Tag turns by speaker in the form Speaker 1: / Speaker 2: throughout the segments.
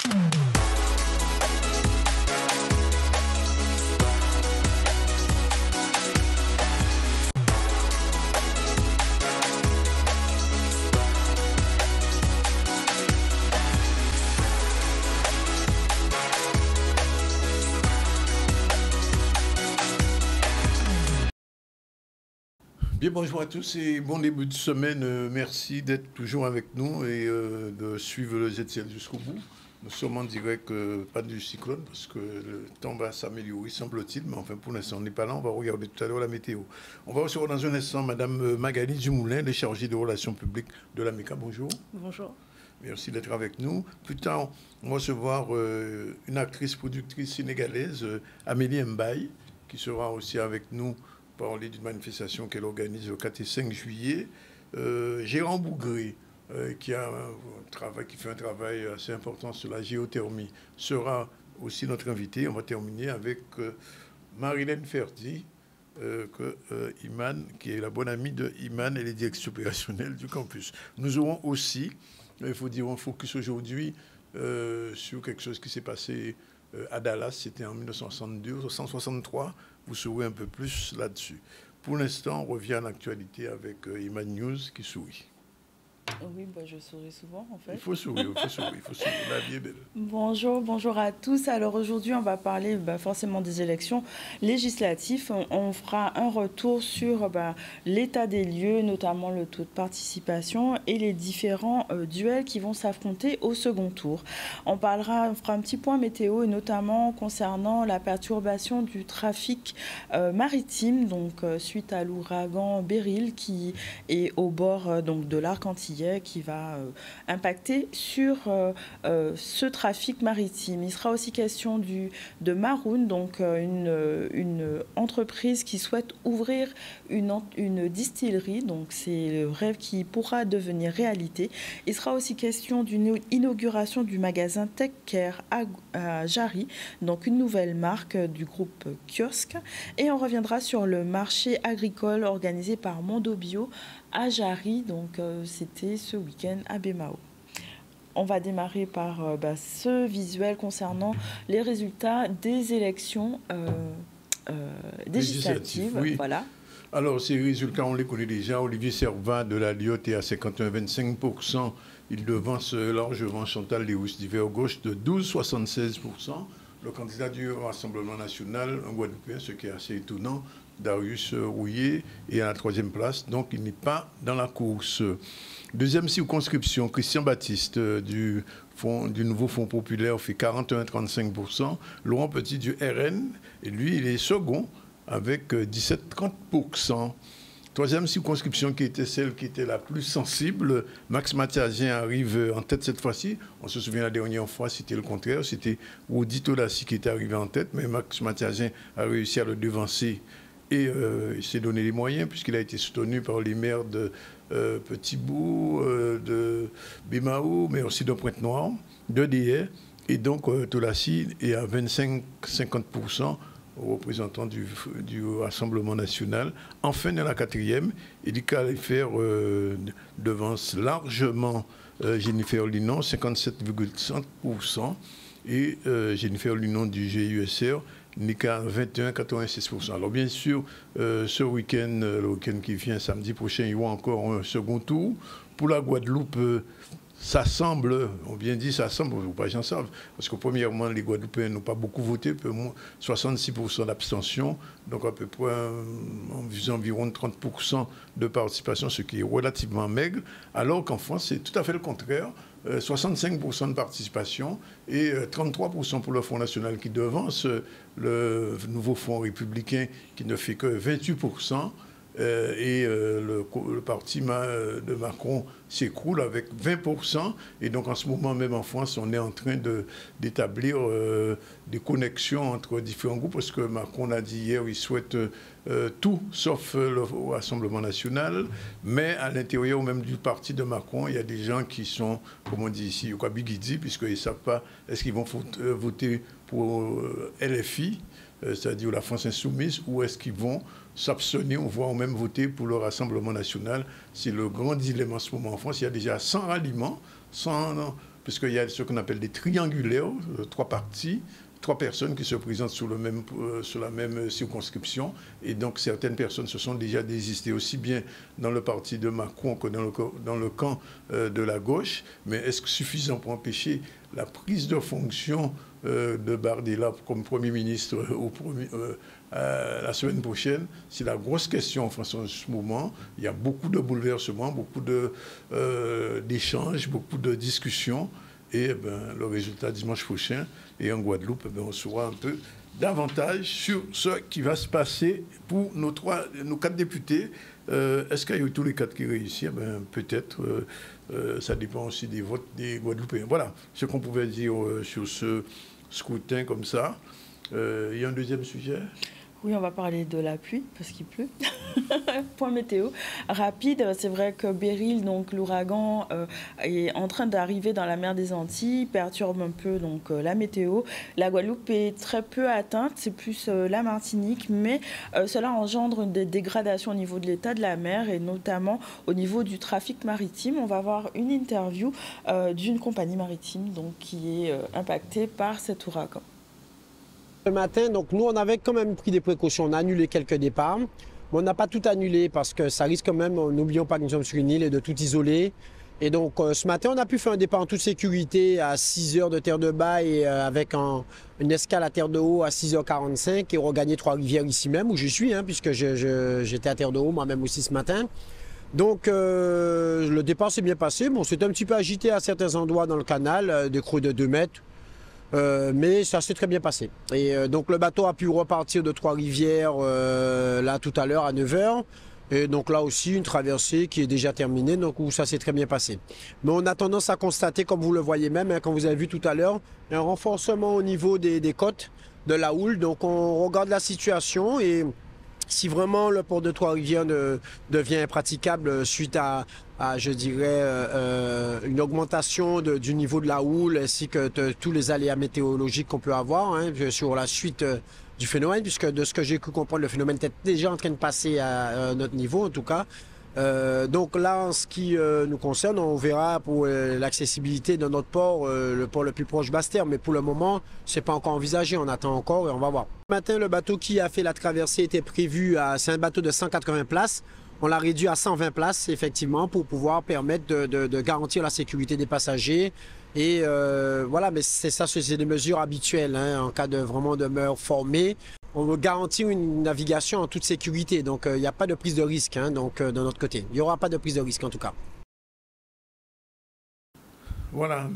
Speaker 1: Bien, bonjour à tous et bon début de semaine. Merci d'être toujours avec nous et de suivre le ZCL jusqu'au bout. Nous sommes en direct, pas du cyclone, parce que le temps va s'améliorer, semble-t-il, mais enfin pour l'instant on n'est pas là, on va regarder tout à l'heure la météo. On va recevoir dans un instant Madame Magali Dumoulin, les chargée de relations publiques de la MECA. Bonjour.
Speaker 2: Bonjour.
Speaker 1: Merci d'être avec nous. Plus tard, on va recevoir une actrice productrice sénégalaise, Amélie Mbaye, qui sera aussi avec nous parler d'une manifestation qu'elle organise le 4 et 5 juillet. Gérard Bougré, qui fait un travail assez important sur la géothermie, sera aussi notre invité. On va terminer avec Marilène Ferdi, Iman, qui est la bonne amie de Iman et les directions opérationnelles du campus. Nous aurons aussi, il faut dire, un focus aujourd'hui sur quelque chose qui s'est passé à Dallas, c'était en 1963. Vous saurez un peu plus là-dessus. Pour l'instant, on revient à l'actualité avec Iman News qui sourit.
Speaker 2: Oui, bah, je souris souvent en fait.
Speaker 1: Il faut sourire, la vie est belle.
Speaker 2: Bonjour à tous. Alors aujourd'hui, on va parler forcément des élections législatives. On fera un retour sur l'état des lieux, notamment le taux de participation et les différents duels qui vont s'affronter au second tour. On fera un petit point météo et notamment concernant la perturbation du trafic maritime, donc suite à l'ouragan Beryl qui est au bord de l'arc antillais, qui va impacter sur ce trafic maritime. Il sera aussi question de Maroon, donc une entreprise qui souhaite ouvrir une distillerie, donc c'est le rêve qui pourra devenir réalité. Il sera aussi question d'une inauguration du magasin Tech Care à Jarry, donc une nouvelle marque du groupe Kiosque. Et on reviendra sur le marché agricole organisé par Mondobio à Jarry, donc c'était ce week-end à Bemao. On va démarrer par ce visuel concernant les résultats des élections législatives.
Speaker 1: Oui.
Speaker 2: Voilà.
Speaker 1: Alors, ces résultats, on les connaît déjà. Olivier Servat de la Lyotte est à 51,25%. Il devance largement Chantal Léous d'Hiver Gauche de 12,76%. Le candidat du Rassemblement national, un Guadeloupéen, ce qui est assez étonnant, Darius Rouillet, est à la 3e place, donc il n'est pas dans la course. Deuxième circonscription, Christian Baptiste du nouveau Fonds populaire fait 41,35%. Laurent Petit du RN, et lui, il est second avec 17,30%. Troisième circonscription qui était celle qui était la plus sensible, Max Mathiasien arrive en tête cette fois-ci. On se souvient la dernière fois, c'était le contraire. C'était Rudi Tolassi qui était arrivé en tête, mais Max Mathiasien a réussi à le devancer et il s'est donné les moyens puisqu'il a été soutenu par les maires de Petit-Bout, de Bemao, mais aussi de Pointe-Noire, de Déhais. Et donc Tolassi est à 25-50%. Représentant du Rassemblement national. Enfin, dans la 4e, Élie Kalifer devance largement Jennifer Linon, 57,5%, et Jennifer Linon du GUSR n'est qu'à 21,86%. Alors bien sûr, ce week-end, le week-end qui vient, samedi prochain, il y aura encore un second tour. Pour la Guadeloupe, ça semble, on bien dit ça semble, ou pas j'en savent, parce que premièrement, les Guadeloupéens n'ont pas beaucoup voté, 66% d'abstention, donc à peu près environ 30% de participation, ce qui est relativement maigre, alors qu'en France, c'est tout à fait le contraire, 65% de participation et 33% pour le Front national qui devance le nouveau Front républicain qui ne fait que 28%. Et le parti de Macron s'écroule avec 20%. Et donc en ce moment même en France, on est en train d'établir des connexions entre différents groupes, parce que Macron a dit hier, il souhaite tout sauf le Rassemblement national. Mais à l'intérieur même du parti de Macron, il y a des gens qui sont, comme on dit ici, au biguidi, puisqu'ils ne savent pas est-ce qu'ils vont voter pour LFI, c'est-à-dire la France insoumise, ou est-ce qu'ils vont s'abstenir, voire même voter pour le Rassemblement national. C'est le grand dilemme en ce moment en France. Il y a déjà 100 ralliements, 100 puisqu'il y a ce qu'on appelle des triangulaires, 3 parties, 3 personnes qui se présentent sur la même circonscription. Et donc, certaines personnes se sont déjà désistées, aussi bien dans le parti de Macron que dans le camp de la gauche. Mais est-ce que suffisant pour empêcher la prise de fonction de Bardella comme Premier ministre la semaine prochaine? C'est la grosse question en France en ce moment. Il y a beaucoup de bouleversements, beaucoup d'échanges, beaucoup de discussions. Et le résultat dimanche prochain, et en Guadeloupe, on saura un peu davantage sur ce qui va se passer pour nos 4 députés. Est-ce qu'il y a eu tous les 4 qui réussissent? Peut-être. Ça dépend aussi des votes des Guadeloupéens. Voilà ce qu'on pouvait dire sur ce scrutin comme ça. Il y a un deuxième sujet?
Speaker 2: Oui, on va parler de la pluie, parce qu'il pleut. Point météo rapide. C'est vrai que Beryl, donc l'ouragan, est en train d'arriver dans la mer des Antilles, perturbe un peu donc la météo. La Guadeloupe est très peu atteinte, c'est plus la Martinique, mais cela engendre des dégradations au niveau de l'état de la mer et notamment au niveau du trafic maritime. On va avoir une interview d'une compagnie maritime donc, qui est impactée par cet ouragan.
Speaker 3: Ce matin, donc nous, on avait quand même pris des précautions. On a annulé quelques départs, mais on n'a pas tout annulé parce que ça risque quand même, n'oublions pas que nous sommes sur une île, et de tout isoler. Et donc, ce matin, on a pu faire un départ en toute sécurité à 6 heures de Terre de Bas et avec une escale à Terre de Haut à 6h45 et regagner Trois-Rivières ici même où je suis, puisque j'étais à Terre de Haut moi-même aussi ce matin. Donc, le départ s'est bien passé. Bon, c'était un petit peu agité à certains endroits dans le canal, des creux de 2 mètres. Mais ça s'est très bien passé. Et donc le bateau a pu repartir de Trois-Rivières là tout à l'heure à 9h. Et donc là aussi une traversée qui est déjà terminée, donc où ça s'est très bien passé. Mais on a tendance à constater, comme vous le voyez même, quand vous avez vu tout à l'heure, un renforcement au niveau des côtes de la houle. Donc on regarde la situation et si vraiment le port de Trois-Rivières devient impraticable suite à je dirais, une augmentation du niveau de la houle ainsi que tous les aléas météorologiques qu'on peut avoir sur la suite du phénomène, puisque de ce que j'ai cru comprendre, le phénomène était déjà en train de passer à notre niveau en tout cas. Donc là, en ce qui nous concerne, on verra pour l'accessibilité de notre port, le port le plus proche Basse-Terre. Mais pour le moment, ce n'est pas encore envisagé. On attend encore et on va voir. Ce matin, le bateau qui a fait la traversée était prévu, c'est un bateau de 180 places. On l'a réduit à 120 places, effectivement, pour pouvoir permettre de garantir la sécurité des passagers. Et voilà, mais c'est ça, c'est des mesures habituelles en cas de vraiment de mer formée. On veut garantir une navigation en toute sécurité, donc il n'y a pas de prise de risque de notre côté. Il n'y aura pas de prise de risque en tout cas.
Speaker 1: Voilà,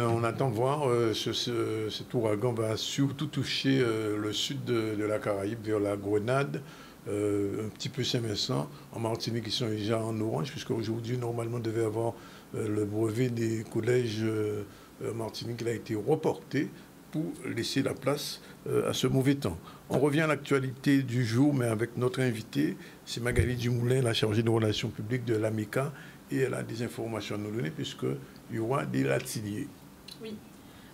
Speaker 1: on attend de voir. Cet ouragan va surtout toucher le sud de la Caraïbe, vers la Grenade, un petit peu Saint-Vincent. En Martinique, ils sont déjà en orange, puisqu'aujourd'hui, normalement, on devait avoir le brevet des collèges Martinique. Il a été reporté pour laisser la place à ce mauvais temps. On revient à l'actualité du jour, mais avec notre invité, c'est Magali Dumoulin, la chargée de relations publiques de l'AMECA, et elle a des informations à nous donner, puisqu'il y aura des latiliers.
Speaker 4: Oui.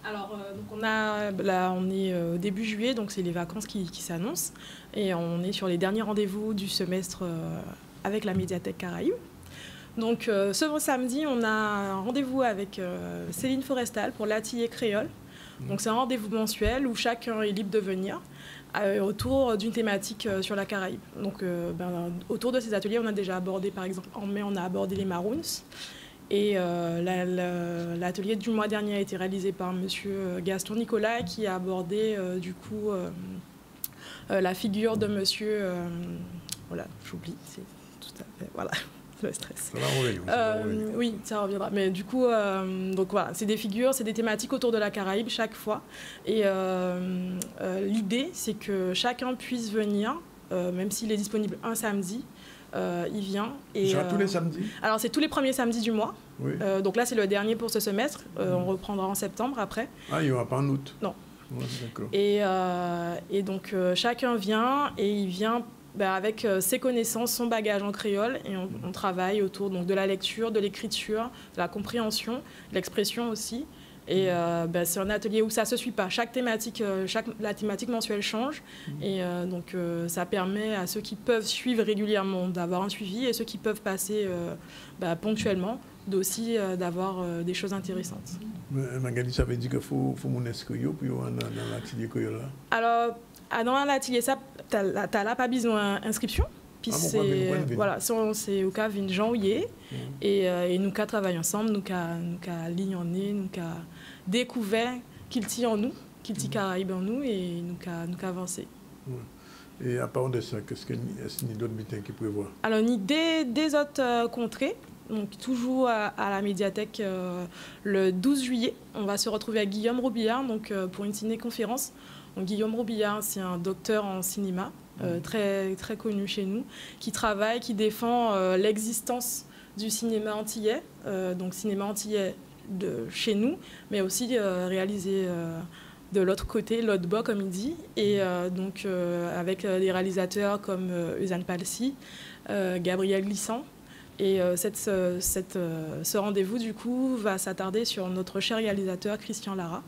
Speaker 4: Alors, donc on est au début juillet, donc c'est les vacances qui s'annoncent, et on est sur les derniers rendez-vous du semestre avec la médiathèque Caraïbe. Donc, ce samedi, on a un rendez-vous avec Céline Forestal pour l'atelier créole. Donc c'est un rendez-vous mensuel où chacun est libre de venir autour d'une thématique sur la Caraïbe. Donc autour de ces ateliers, on a déjà abordé, par exemple, en mai, on a abordé les Maroons. Et l'atelier du mois dernier a été réalisé par monsieur Gaston Nicolas qui a abordé du coup la figure de monsieur... voilà, j'oublie, c'est tout à fait... Voilà. Le stress. Oui, ça reviendra. Mais du coup, donc voilà, c'est des figures, c'est des thématiques autour de la Caraïbe chaque fois. Et l'idée, c'est que chacun puisse venir, même s'il est disponible un samedi, il vient. Et
Speaker 1: tous les samedis? Alors,
Speaker 4: c'est tous les premiers samedis du mois.
Speaker 1: Oui.
Speaker 4: Donc là, c'est le dernier pour ce semestre. On reprendra en septembre après.
Speaker 1: Ah, il n'y aura pas en août?
Speaker 4: Non.
Speaker 1: Ouais, d'accord.
Speaker 4: Et donc, chacun vient et il vient... avec ses connaissances, son bagage en créole, et on travaille autour donc, de la lecture, de l'écriture, de la compréhension, de l'expression aussi. Et c'est un atelier où ça ne se suit pas. La thématique mensuelle change. Et donc ça permet à ceux qui peuvent suivre régulièrement d'avoir un suivi et ceux qui peuvent passer ponctuellement d'aussi d'avoir des choses intéressantes.
Speaker 1: Magali, ça veut dire qu'il faut mon inscrire dans l'atelier que là.
Speaker 4: Alors, dans l'atelier, ça, tu n'as pas besoin d'inscription. Puis voilà, c'est au cas de janvier et nous qu'à travailler ensemble, nous qu'à ligner, nous qu'à découvrir qu'il tient en nous, qu'il tient Caraïbes en nous et nous qu'à avancer.
Speaker 1: Et à part de ça, est-ce qu'il y a d'autres meetings qui prévoient? Alors,
Speaker 4: il y a des autres contrées. Donc, toujours à la médiathèque le 12 juillet. On va se retrouver à Guillaume Robillard donc, pour une ciné-conférence. Donc, Guillaume Robillard, c'est un docteur en cinéma. Très, très connu chez nous, qui travaille, qui défend l'existence du cinéma antillais, donc cinéma antillais chez nous, mais aussi réalisé de l'autre côté, l'autre bas, comme il dit, et donc avec des réalisateurs comme Eusanne Palsy, Gabriel Glissant. Et ce rendez-vous, du coup, va s'attarder sur notre cher réalisateur Christian Lara,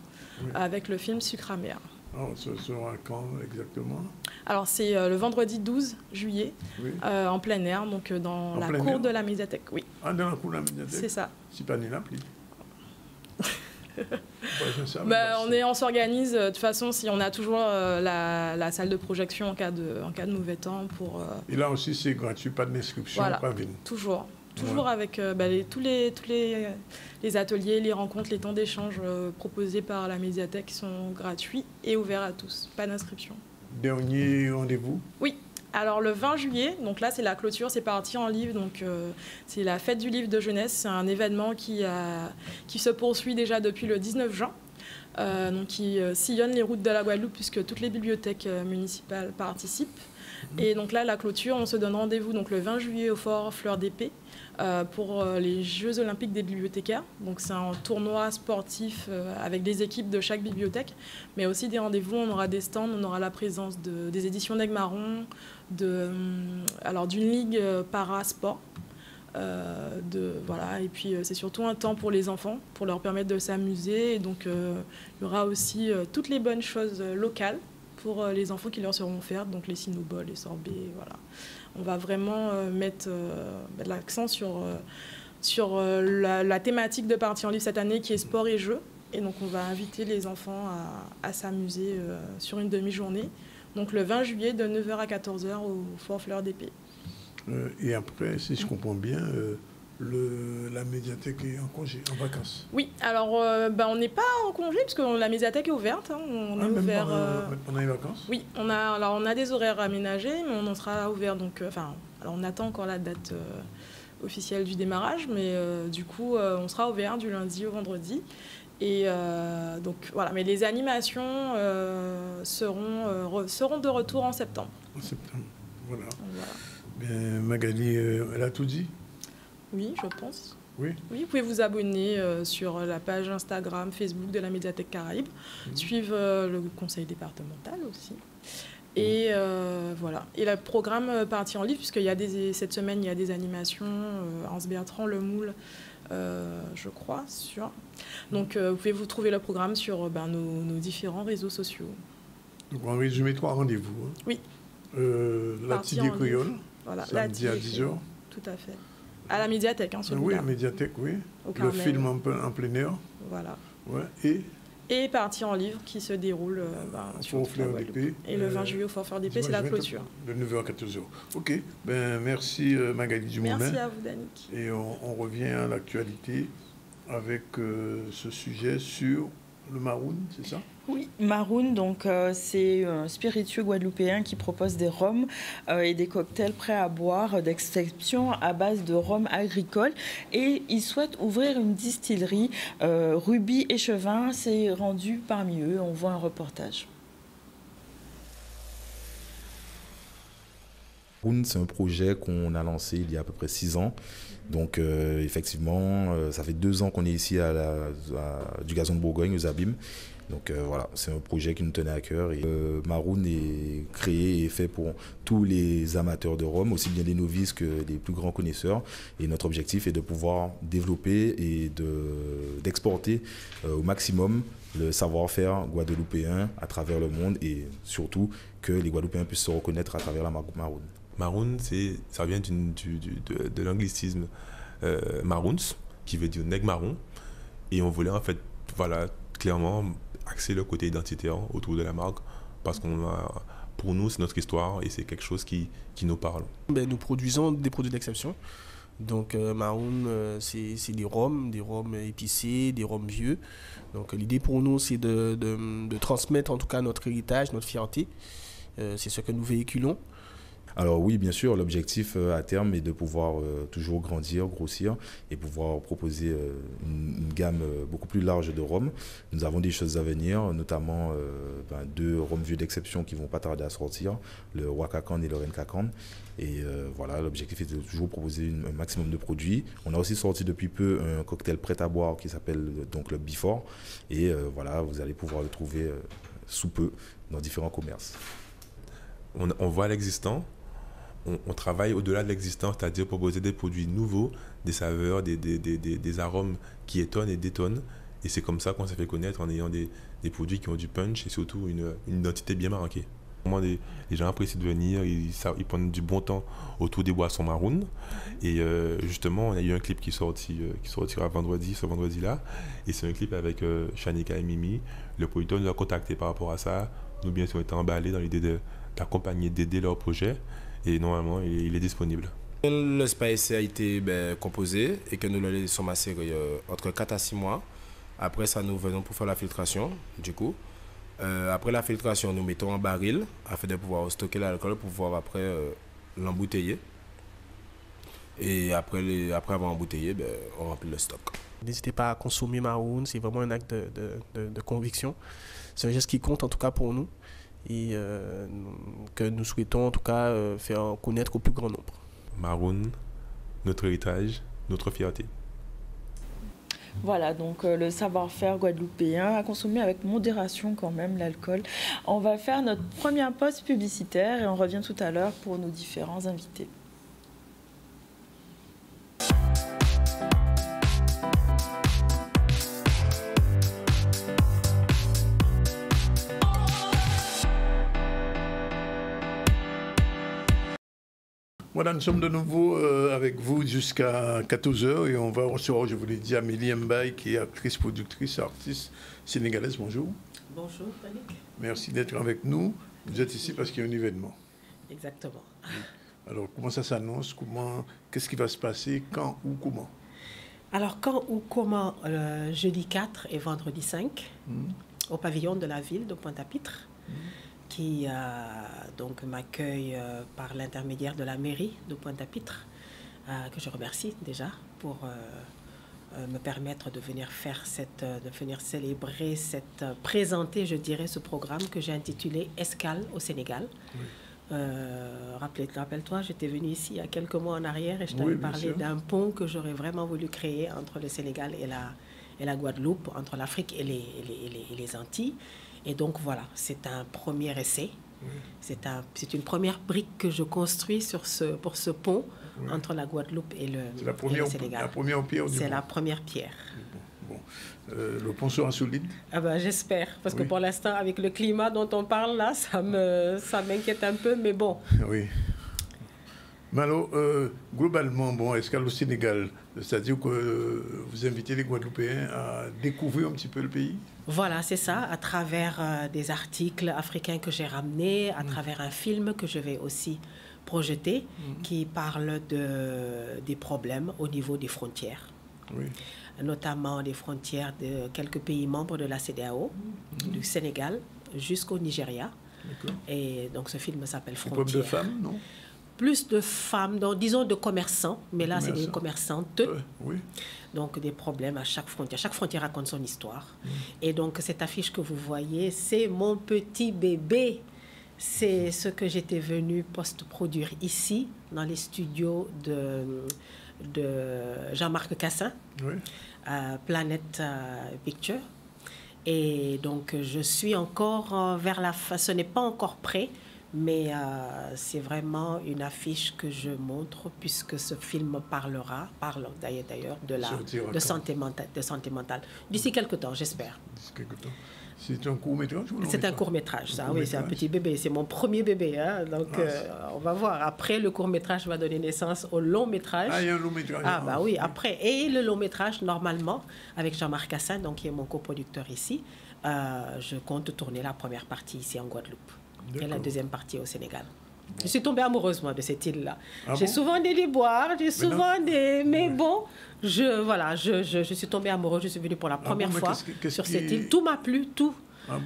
Speaker 4: avec le film Sucre amer.
Speaker 1: Alors, ce sera quand exactement?
Speaker 4: Alors, c'est le vendredi 12 juillet, en plein air, donc dans la cour de la médiathèque. Oui.
Speaker 1: Ah, dans la cour de la médiathèque?
Speaker 4: C'est ça.
Speaker 1: C'est pas ni l'appli.
Speaker 4: On s'organise. De toute façon, si on a toujours la salle de projection en cas de mauvais temps.
Speaker 1: Et là aussi, c'est gratuit, pas d'inscription,
Speaker 4: voilà,
Speaker 1: pas venir.
Speaker 4: Toujours avec tous les ateliers, les rencontres, les temps d'échange proposés par la médiathèque sont gratuits et ouverts à tous, pas d'inscription.
Speaker 1: Dernier rendez-vous?
Speaker 4: Oui, alors le 20 juillet, donc là c'est la clôture, c'est parti en livre, donc c'est la fête du livre de jeunesse, c'est un événement qui se poursuit déjà depuis le 19 juin. Donc qui sillonne les routes de la Guadeloupe puisque toutes les bibliothèques municipales participent. Et donc là, la clôture, on se donne rendez-vous donc le 20 juillet au Fort Fleur d'Épée pour les Jeux olympiques des bibliothécaires. Donc c'est un tournoi sportif avec des équipes de chaque bibliothèque, mais aussi des rendez-vous. On aura des stands, on aura la présence des éditions d'Aigle Marron, d'une ligue parasport. Et puis c'est surtout un temps pour les enfants, pour leur permettre de s'amuser. Et donc il y aura aussi toutes les bonnes choses locales pour les enfants qui leur seront offertes, donc les cinnabols, les sorbets, voilà. On va vraiment mettre l'accent sur la thématique de Partie en livre cette année qui est sport et jeux. Et donc on va inviter les enfants à s'amuser sur une demi-journée. Donc le 20 juillet de 9h à 14h au Fort Fleur d'Épée.
Speaker 1: Et après, si je comprends bien, la médiathèque est en congé, en vacances.
Speaker 4: Oui, alors on n'est pas en congé parce que la médiathèque est ouverte. Hein. On est ouvert
Speaker 1: pendant les vacances.
Speaker 4: Oui, on a des horaires aménagés, mais on en sera ouvert. Donc, alors on attend encore la date officielle du démarrage, mais du coup, on sera ouvert du lundi au vendredi. Et donc voilà, mais les animations seront de retour en septembre.
Speaker 1: En septembre, voilà. Bien, Magali, elle a tout dit?
Speaker 4: Oui, je pense.
Speaker 1: Oui.
Speaker 4: Oui, vous pouvez vous abonner sur la page Instagram, Facebook de la Médiathèque Caraïbes, suivre le conseil départemental aussi. Et voilà. Et le programme Partie en livre, puisqu'il cette semaine, il y a des animations Hans Bertrand, Le Moule, je crois, Donc, vous pouvez vous trouver le programme sur nos différents réseaux sociaux.
Speaker 1: Donc, en résumé, 3 rendez-vous. Hein.
Speaker 4: Oui.
Speaker 1: L'atelier créole,
Speaker 4: voilà,
Speaker 1: samedi à 10h.
Speaker 4: Tout à fait. À la médiathèque, hein, celui-là.
Speaker 1: Oui, à la médiathèque, oui. Le film en plein air.
Speaker 4: Voilà.
Speaker 1: Ouais, et
Speaker 4: Partie en livre qui se déroule sur
Speaker 1: Fleur d'Épée.
Speaker 4: Et le 20 juillet au Fort Fleur d'Épée, c'est la clôture.
Speaker 1: De 9h à 14h. OK. Merci Magali Dumoulin.
Speaker 4: Merci à vous, Danick.
Speaker 1: Et on revient à l'actualité avec ce sujet sur le Maroun, c'est ça?
Speaker 2: Oui, Maroun, donc c'est un spiritueux guadeloupéen qui propose des rhums et des cocktails prêts à boire d'exception à base de rhum agricole. Et il souhaite ouvrir une distillerie. Ruby Échevin s'est rendu parmi eux. On voit un reportage.
Speaker 5: Maroun, c'est un projet qu'on a lancé il y a à peu près 6 ans. Donc effectivement, ça fait 2 ans qu'on est ici du Gazon de Bourgogne, aux Abîmes. Donc voilà, c'est un projet qui nous tenait à cœur. Et Maroun est créé et fait pour tous les amateurs de rhum, aussi bien les novices que les plus grands connaisseurs. Et notre objectif est de pouvoir développer et d'exporter au maximum le savoir-faire guadeloupéen à travers le monde et surtout que les Guadeloupéens puissent se reconnaître à travers la Maroun.
Speaker 6: Maroun, ça vient de l'anglicisme Maroons, qui veut dire nègre marron. Et on voulait en fait, voilà, clairement axer le côté identitaire autour de la marque parce pour nous, c'est notre histoire et c'est quelque chose qui nous parle.
Speaker 7: Nous produisons des produits d'exception. Donc Maroon, c'est des rhums épicés, des rhums vieux. Donc l'idée pour nous, c'est de transmettre en tout cas notre héritage, notre fierté. C'est ce que nous véhiculons.
Speaker 5: Alors oui, bien sûr, l'objectif à terme est de pouvoir toujours grandir, grossir et pouvoir proposer une gamme beaucoup plus large de rhums. Nous avons des choses à venir, notamment 2 rhums vieux d'exception qui vont pas tarder à sortir, le Wakakan et le Renkakan. Et voilà, l'objectif est de toujours proposer un maximum de produits. On a aussi sorti depuis peu un cocktail prêt à boire qui s'appelle donc le Before. Et voilà, vous allez pouvoir le trouver sous peu dans différents commerces.
Speaker 6: On voit l'existant. On travaille au-delà de l'existant, c'est-à-dire proposer des produits nouveaux, des saveurs, des arômes qui étonnent et détonnent. Et c'est comme ça qu'on s'est fait connaître en ayant des produits qui ont du punch et surtout une identité bien marquée. Les gens apprécient de venir, ils prennent du bon temps autour des boissons Maroon. Et justement, on a eu un clip qui sortira ce vendredi-là. Et c'est un clip avec Shanika et Mimi. Le producteur nous a contactés par rapport à ça. Nous, bien sûr, on était emballés dans l'idée d'accompagner, d'aider leur projet. Et normalement, il est disponible.
Speaker 7: Le spice a été composé et que nous le laissons macérer entre 4 à 6 mois. Après ça, nous venons pour faire la filtration, du coup. Après la filtration, nous mettons en baril afin de pouvoir stocker l'alcool pour pouvoir après l'embouteiller. Et après avoir embouteillé, on remplit le stock. N'hésitez pas à consommer Maroon, c'est vraiment un acte de conviction. C'est un geste qui compte en tout cas pour nous. Et que nous souhaitons en tout cas faire connaître au plus grand nombre.
Speaker 6: Maroon, notre héritage, notre fierté.
Speaker 2: Voilà, donc le savoir-faire guadeloupéen, à consommer avec modération quand même l'alcool. On va faire notre première pause publicitaire et on revient tout à l'heure pour nos différents invités.
Speaker 1: Voilà, nous sommes de nouveau avec vous jusqu'à 14h et on va recevoir, je vous l'ai dit, Amélie Mbaye, qui est actrice, productrice, artiste sénégalaise. Bonjour.
Speaker 8: Bonjour, Talik.
Speaker 1: Merci d'être avec nous. Vous êtes ici parce qu'il y a un événement.
Speaker 8: Exactement.
Speaker 1: Alors, comment ça s'annonce? Qu'est-ce qui va se passer? Quand ou comment?
Speaker 8: Alors, quand ou comment, jeudi 4 et vendredi 5, au pavillon de la ville de Pointe-à-Pitre, qui donc m'accueille par l'intermédiaire de la mairie de Pointe-à-Pitre, que je remercie déjà pour me permettre de venir célébrer, présenter, je dirais, ce programme que j'ai intitulé Escale au Sénégal. Oui. Rappelle-toi, j'étais venue ici il y a quelques mois en arrière et je t'avais parlé d'un pont que j'aurais vraiment voulu créer entre le Sénégal et la Guadeloupe, entre l'Afrique et les Antilles. Et donc voilà, c'est un premier essai. Oui. C'est une première brique que je construis pour ce pont entre la Guadeloupe et le Sénégal.
Speaker 1: La première pierre du
Speaker 8: C'est la première pierre.
Speaker 1: Bon. Le pont sera solide?
Speaker 8: J'espère, parce que pour l'instant, avec le climat dont on parle là, ça m'inquiète un peu, mais bon.
Speaker 1: Oui. Mais alors, globalement, Escale au Sénégal, c'est-à-dire que vous invitez les Guadeloupéens à découvrir un petit peu le pays? Voilà,
Speaker 8: c'est ça, à travers des articles africains que j'ai ramenés, à travers un film que je vais aussi projeter, qui parle des problèmes au niveau des frontières. Oui. Notamment des frontières de quelques pays membres de la CEDEAO, du Sénégal jusqu'au Nigeria. Et donc ce film s'appelle Frontières.
Speaker 1: Des problèmes de femmes, non?
Speaker 8: Plus de femmes, donc, disons de commerçants, mais là c'est des commerçantes.
Speaker 1: Oui.
Speaker 8: Donc des problèmes à chaque frontière. Chaque frontière raconte son histoire. Et donc cette affiche que vous voyez, c'est mon petit bébé. C'est ce que j'étais venue post-produire ici, dans les studios de Jean-Marc Cassin, Planète Picture. Et donc je suis encore vers la fin, ce n'est pas encore prêt, mais c'est vraiment une affiche que je montre puisque ce film parle d'ailleurs de santé mentale. D'ici quelques temps, j'espère.
Speaker 1: D'ici quelques temps. C'est un court-métrage ou
Speaker 8: C'est un court-métrage, ça, oui, c'est un petit bébé. C'est mon premier bébé, hein, donc on va voir. Après, le court-métrage va donner naissance au long-métrage.
Speaker 1: Ah, il y a un long-métrage.
Speaker 8: Ah, bah oui, après. Et le long-métrage, normalement, avec Jean-Marc Hassan, donc, qui est mon coproducteur ici, je compte tourner la première partie ici en Guadeloupe et la deuxième partie au Sénégal. Je suis tombée amoureuse, moi, de cette île-là. J'ai souvent des déboires, j'ai souvent des... Mais bon, je suis tombée amoureuse, je suis venue pour la première fois sur cette île. Tout m'a plu, tout.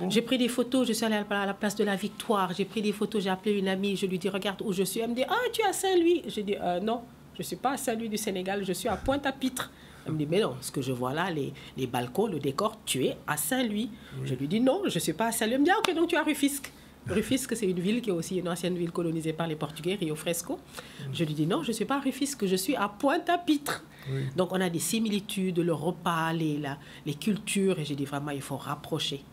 Speaker 8: J'ai pris des photos, je suis allée à la place de la Victoire, j'ai pris des photos, j'ai appelé une amie, je lui dis, regarde où je suis. Elle me dit, ah, tu es à Saint-Louis. Je dis, non, je ne suis pas à Saint-Louis du Sénégal, je suis à Pointe-à-Pitre. Elle me dit, mais non, ce que je vois là, les balcons, le décor, tu es à Saint-Louis. Oui. Je lui dis, non, je ne suis pas à Saint-Louis. Elle me dit, ah, ok, donc tu es à Rufisque. Rufisque, c'est une ville qui est aussi une ancienne ville colonisée par les Portugais, Rio Fresco. Je lui dis, non, je ne suis pas à Rufisque, je suis à Pointe-à-Pitre. Oui. Donc, on a des similitudes, le repas, les cultures. Et j'ai dit, vraiment, il faut rapprocher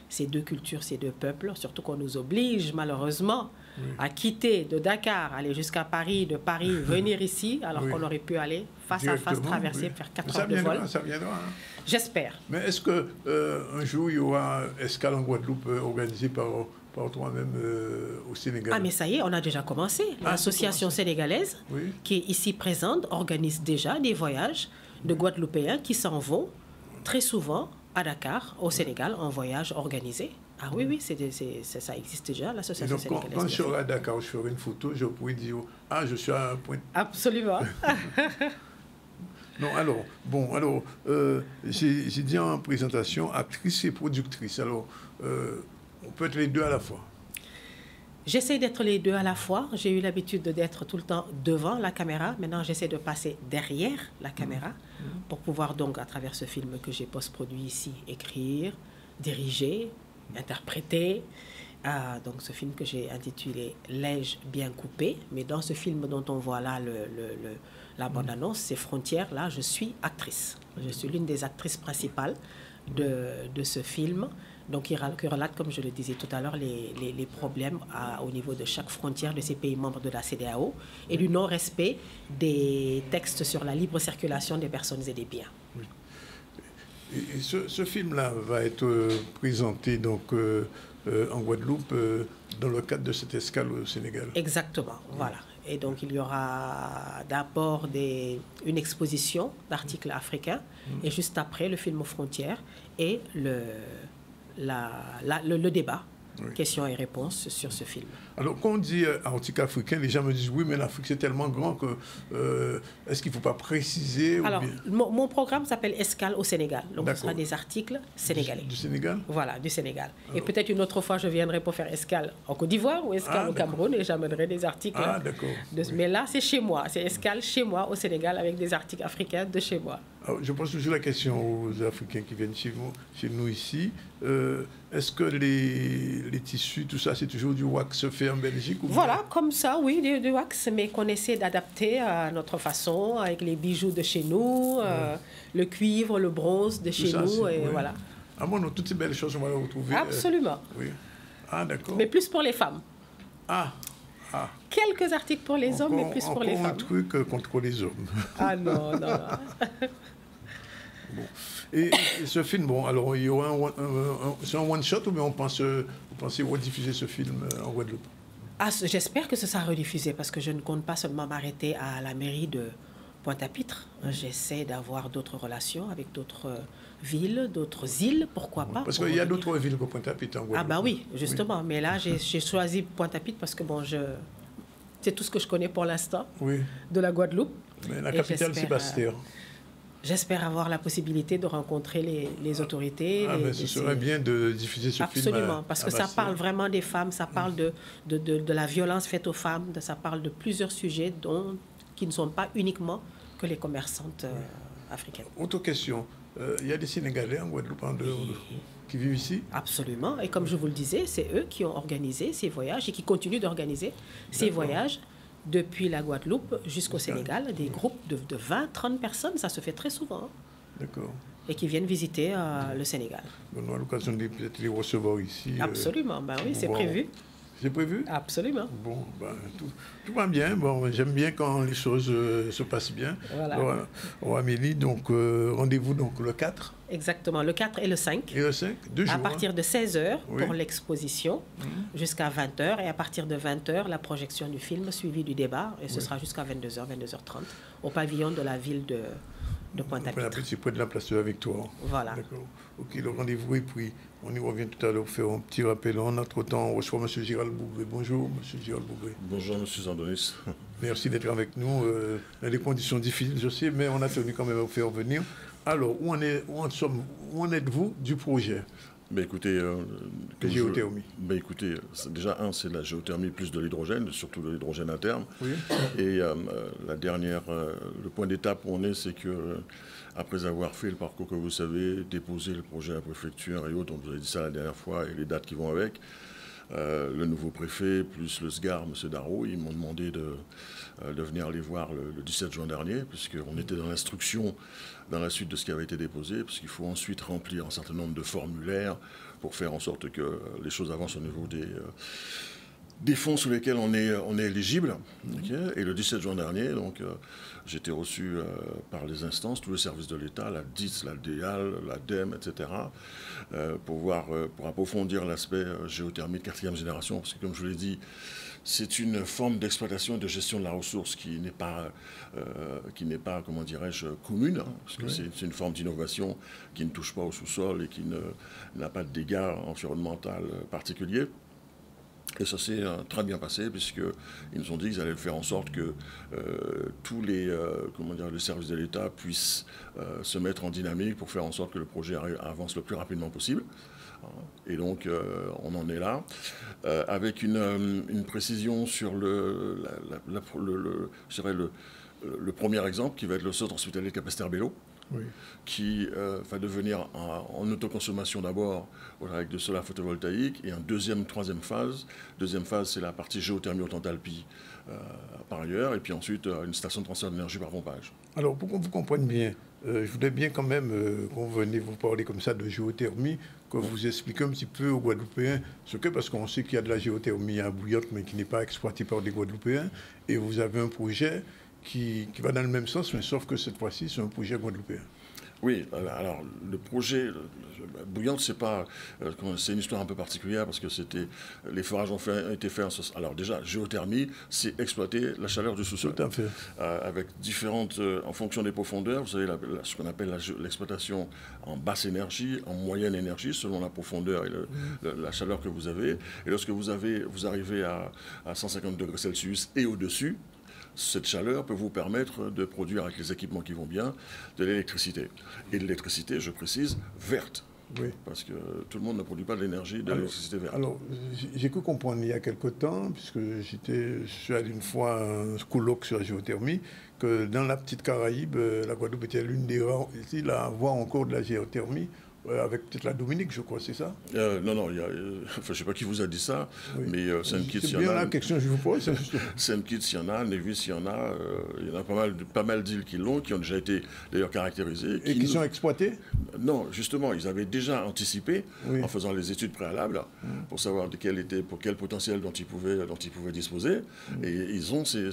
Speaker 8: ces deux cultures, ces deux peuples, surtout qu'on nous oblige, malheureusement, à quitter de Dakar, aller jusqu'à Paris, de Paris, venir ici, alors qu'on aurait pu aller face à face, traverser, faire 4 heures de vol.
Speaker 1: Ça viendra, hein.
Speaker 8: J'espère.
Speaker 1: Mais est-ce qu'un jour, il y aura escale en Guadeloupe organisée par toi-même au Sénégal?
Speaker 8: Ah, mais ça y est, on a déjà commencé. L'association sénégalaise, qui est ici présente, organise déjà des voyages de Guadeloupéens qui s'en vont très souvent à Dakar, au Sénégal, en voyage organisé. Ah oui, oui, ça existe déjà, l'association sénégalaise.
Speaker 1: Quand je serai à Dakar, je ferai une photo, je pourrai dire, ah, je suis à un point.
Speaker 8: Absolument.
Speaker 1: Non, alors, j'ai dit en présentation, actrice et productrice. Alors, on peut être les deux à la fois.
Speaker 8: J'essaie d'être les deux à la fois. J'ai eu l'habitude d'être tout le temps devant la caméra. Maintenant, j'essaie de passer derrière la caméra pour pouvoir donc, à travers ce film que j'ai post-produit ici, écrire, diriger, interpréter. Donc, ce film que j'ai intitulé « L'ai-je bien coupé ?» Mais dans ce film dont on voit là la bande-annonce, ces frontières, là, je suis actrice. Je suis l'une des actrices principales de ce film. Donc, qui relate, comme je le disais tout à l'heure, les problèmes au niveau de chaque frontière de ces pays membres de la CEDEAO et du non-respect des textes sur la libre circulation des personnes et des biens.
Speaker 1: Oui. Et ce film-là va être présenté donc, en Guadeloupe dans le cadre de cette escale au Sénégal.
Speaker 8: Exactement, voilà. Et donc, il y aura d'abord une exposition d'articles africains et juste après, le film aux frontières et le débat, questions et réponses sur ce film.
Speaker 1: Alors, quand on dit article africain, les gens me disent oui, mais l'Afrique c'est tellement grand que est-ce qu'il ne faut pas préciser?
Speaker 8: Alors, mon programme s'appelle Escale au Sénégal. Donc, ce sera des articles sénégalais.
Speaker 1: Du Sénégal? Voilà,
Speaker 8: du Sénégal. Alors, et peut-être une autre fois, je viendrai pour faire escale en Côte d'Ivoire ou escale au Cameroun et j'amènerai des articles.
Speaker 1: Ah, d'accord.
Speaker 8: Mais là, c'est chez moi. C'est escale chez moi au Sénégal avec des articles africains de chez moi.
Speaker 1: Alors, je pose toujours la question aux Africains qui viennent chez nous ici. Est-ce que les tissus, tout ça, c'est toujours du wax fait en Belgique ou
Speaker 8: Voilà, comme ça, oui, du wax, mais qu'on essaie d'adapter à notre façon, avec les bijoux de chez nous, le cuivre, le bronze de chez nous, et voilà.
Speaker 1: Ah bon, toutes ces belles choses, on va les retrouver.
Speaker 8: Absolument.
Speaker 1: Oui. Ah, d'accord.
Speaker 8: Mais plus pour les femmes.
Speaker 1: Ah.
Speaker 8: Quelques articles pour les hommes, mais plus pour les femmes.
Speaker 1: Un truc contre les hommes.
Speaker 8: Ah non, non.
Speaker 1: Bon. Et ce film, bon, alors il y aura c'est un one-shot ou bien vous pensez rediffuser ce film en Guadeloupe?
Speaker 8: J'espère que ce sera rediffusé parce que je ne compte pas seulement m'arrêter à la mairie de Pointe-à-Pitre. J'essaie d'avoir d'autres relations avec d'autres villes, d'autres îles, pourquoi pas.
Speaker 1: Parce qu'il y a d'autres villes que Pointe-à-Pitre en Guadeloupe.
Speaker 8: Ah bah oui, justement. Oui. Mais là, j'ai choisi Pointe-à-Pitre parce que bon, c'est tout ce que je connais pour l'instant de la Guadeloupe.
Speaker 1: Mais la capitale, c'est Basse-Terre.
Speaker 8: J'espère avoir la possibilité de rencontrer les autorités.
Speaker 1: Mais ce serait bien de diffuser ce film.
Speaker 8: Absolument, parce que ça parle vraiment des femmes, ça parle de la violence faite aux femmes, ça parle de plusieurs sujets qui ne sont pas uniquement que les commerçantes africaines.
Speaker 1: Autre question, il y a des Sénégalais en Guadeloupe qui vivent ici?
Speaker 8: Absolument, et comme je vous le disais, c'est eux qui ont organisé ces voyages et qui continuent d'organiser ces voyages. Depuis la Guadeloupe jusqu'au Sénégal, des groupes de 20-30 personnes, ça se fait très souvent.
Speaker 1: D'accord.
Speaker 8: Et qui viennent visiter le Sénégal.
Speaker 1: On a l'occasion de peut-être les recevoir ici.
Speaker 8: Absolument, ben oui, c'est prévu.
Speaker 1: C'est prévu?
Speaker 8: Absolument.
Speaker 1: Bon, ben, tout va bien. Bon, j'aime bien quand les choses se passent bien.
Speaker 8: Voilà.
Speaker 1: Alors, Amélie, donc rendez-vous donc le 4.
Speaker 8: Exactement, le 4 et le 5.
Speaker 1: Et le 5, 2 jours.
Speaker 8: À partir de 16h
Speaker 1: Oui.
Speaker 8: pour l'exposition, jusqu'à 20h. Et à partir de 20h, la projection du film suivie du débat. Et ce sera jusqu'à 22h, 22h30, au pavillon de la ville de Pointe-à-Pitre.
Speaker 1: C'est près de la place de la Victoire.
Speaker 8: Voilà.
Speaker 1: D'accord. Ok, le rendez-vous et puis on y revient tout à l'heure pour faire un petit rappel. En entre-temps, on reçoit M. Gérald Bougré. Bonjour, M. Gérald Bougré.
Speaker 9: Bonjour, M. Zandonis.
Speaker 1: Merci d'être avec nous. Dans des conditions difficiles, je sais, mais on a tenu quand même à vous faire venir. Alors, où en êtes-vous du projet?
Speaker 9: Ben écoutez,
Speaker 1: géothermie.
Speaker 9: Ben écoutez, déjà c'est la géothermie plus de l'hydrogène, surtout de l'hydrogène à terme.
Speaker 1: Oui.
Speaker 9: Et le point d'étape où on est, c'est que après avoir fait le parcours que vous savez, déposé le projet à la préfecture et autres, on vous a dit ça la dernière fois et les dates qui vont avec. Le nouveau préfet plus le SGAR, M. Darro, ils m'ont demandé de venir les voir le 17 juin dernier, puisqu'on était dans l'instruction, dans la suite de ce qui avait été déposé, parce qu'il faut ensuite remplir un certain nombre de formulaires pour faire en sorte que les choses avancent au niveau des fonds sous lesquels on est éligible. Okay. Et le 17 juin dernier, donc, j'ai été reçu par les instances, tous les services de l'État, la DIS, la DEAL, l'ADEME, etc., pour approfondir l'aspect géothermie de 4e génération, parce que comme je vous l'ai dit, c'est une forme d'exploitation et de gestion de la ressource qui n'est pas, comment dirais-je, commune, hein, parce que c'est une forme d'innovation qui ne touche pas au sous-sol et qui n'a pas de dégâts environnementaux particuliers. Et ça s'est très bien passé, puisqu'ils nous ont dit qu'ils allaient faire en sorte que tous les services de l'État puissent se mettre en dynamique pour faire en sorte que le projet avance le plus rapidement possible. Et donc, on en est là, avec une précision sur le premier exemple, qui va être le centre hospitalier de Capesterre-Belle-Eau, qui va devenir en autoconsommation d'abord, avec de solaire photovoltaïque, et en troisième phase. Deuxième phase, c'est la partie géothermie haute enthalpie par ailleurs, et puis ensuite une station de transfert d'énergie par pompage.
Speaker 1: Alors, pour qu'on vous comprenne bien, je voudrais bien quand même qu'on venez vous parler comme ça de géothermie, que vous expliquez un petit peu aux Guadeloupéens ce que, parce qu'on sait qu'il y a de la géothermie à Bouillotte, mais qui n'est pas exploitée par des Guadeloupéens, et vous avez un projet qui va dans le même sens, mais sauf que cette fois-ci, c'est un projet guadeloupéen.
Speaker 9: Oui, alors le projet Bouillante, c'est une histoire un peu particulière parce que les forages ont été faits alors déjà, géothermie, c'est exploiter la chaleur du sous-sol.
Speaker 1: Tout à fait.
Speaker 9: Avec différentes, en fonction des profondeurs, vous savez, ce qu'on appelle l'exploitation en basse énergie, en moyenne énergie, selon la profondeur et la chaleur que vous avez. Et lorsque vous arrivez à 150 degrés Celsius et au-dessus, cette chaleur peut vous permettre de produire, avec les équipements qui vont bien, de l'électricité. Et de l'électricité, je précise, verte.
Speaker 1: Oui.
Speaker 9: Parce que tout le monde ne produit pas de l'énergie, de l'électricité verte.
Speaker 1: Alors, j'ai cru comprendre il y a quelque temps, puisque je suis allé une fois à un colloque sur la géothermie, que dans la petite Caraïbe, la Guadeloupe était l'une des rares ici à avoir encore de la géothermie. Avec peut-être la Dominique, je crois, c'est ça?
Speaker 9: Non, je ne sais pas qui vous a dit ça, mais Saint-Kitts, il y en a.
Speaker 1: C'est bien la question que je vous pose.
Speaker 9: Saint-Kitts, il y en a, Nevis, il y en a. Il y en a pas mal d'îles qui l'ont, qui ont déjà été d'ailleurs caractérisées.
Speaker 1: Et qui sont exploitées?
Speaker 9: Non, justement, ils avaient déjà anticipé, en faisant les études préalables, pour savoir pour quel potentiel dont ils pouvaient disposer. Et ils ont ces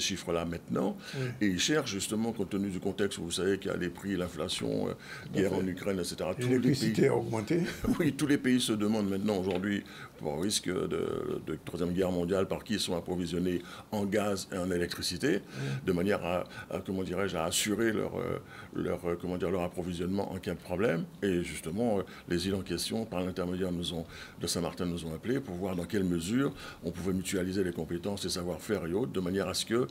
Speaker 9: chiffres-là maintenant. Et ils cherchent, justement, compte tenu du contexte où vous savez qu'il y a les prix, l'inflation, guerre en Ukraine, etc.
Speaker 1: L'électricité a augmenté.
Speaker 9: Oui, tous les pays se demandent maintenant aujourd'hui, pour risque de Troisième Guerre mondiale, par qui ils sont approvisionnés en gaz et en électricité, de manière à assurer leur approvisionnement en cas de problème. Et justement, les îles en question, par l'intermédiaire de Saint-Martin, nous ont appelés pour voir dans quelle mesure on pouvait mutualiser les compétences, les savoir-faire et autres, de manière à ce que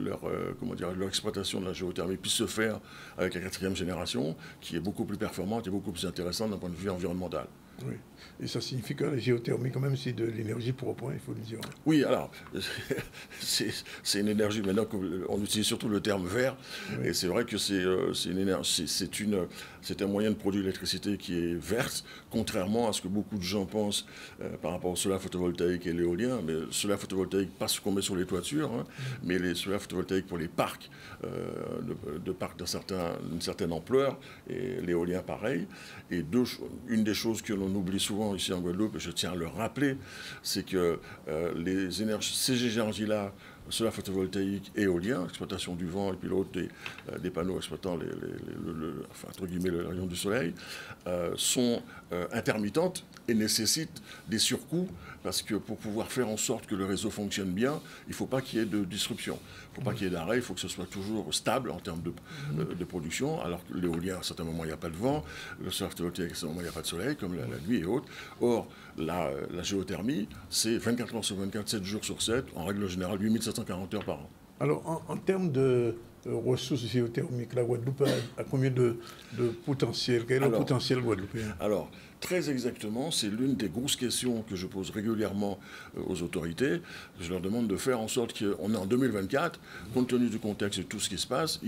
Speaker 9: leur exploitation de la géothermie puisse se faire avec la 4e génération, qui est beaucoup plus performante et beaucoup plus intéressante d'un point de vue environnemental.
Speaker 1: Oui. Et ça signifie que la géothermie, quand même, c'est de l'énergie propre, il faut le dire.
Speaker 9: Oui, alors, c'est une énergie, maintenant qu'on utilise surtout le terme vert, et c'est vrai que c'est un moyen de produire l'électricité qui est verte, contrairement à ce que beaucoup de gens pensent par rapport au solaire photovoltaïque et l'éolien. Mais le solaire photovoltaïque, pas ce qu'on met sur les toitures, mais les solaires photovoltaïques pour les parcs, de parcs d'une certaine ampleur, et l'éolien pareil. Et une des choses que l'on l'on oublie souvent ici en Guadeloupe, et je tiens à le rappeler, c'est que ces énergies-là, cela photovoltaïque et éolien, exploitation du vent et puis l'autre des panneaux exploitant entre guillemets le rayon du soleil, sont intermittentes et nécessitent des surcoûts parce que pour pouvoir faire en sorte que le réseau fonctionne bien, il ne faut pas qu'il y ait de disruption. Il ne faut pas qu'il y ait d'arrêt, il faut que ce soit toujours stable en termes de production, alors que l'éolien, à certains moments, il n'y a pas de vent, le soleil photovoltaïque, à certains moments, il n'y a pas de soleil, comme la nuit et autres. Or, la géothermie, c'est 24 heures sur 24, 7 jours sur 7, en règle générale, 8740 heures par an.
Speaker 1: Alors, en termes de ressources géothermiques, la Guadeloupe a combien de potentiel? Quel est le potentiel guadeloupéen?
Speaker 9: Alors, très exactement, c'est l'une des grosses questions que je pose régulièrement aux autorités. Je leur demande de faire en sorte qu'on est en 2024, compte tenu du contexte et de tout ce qui se passe.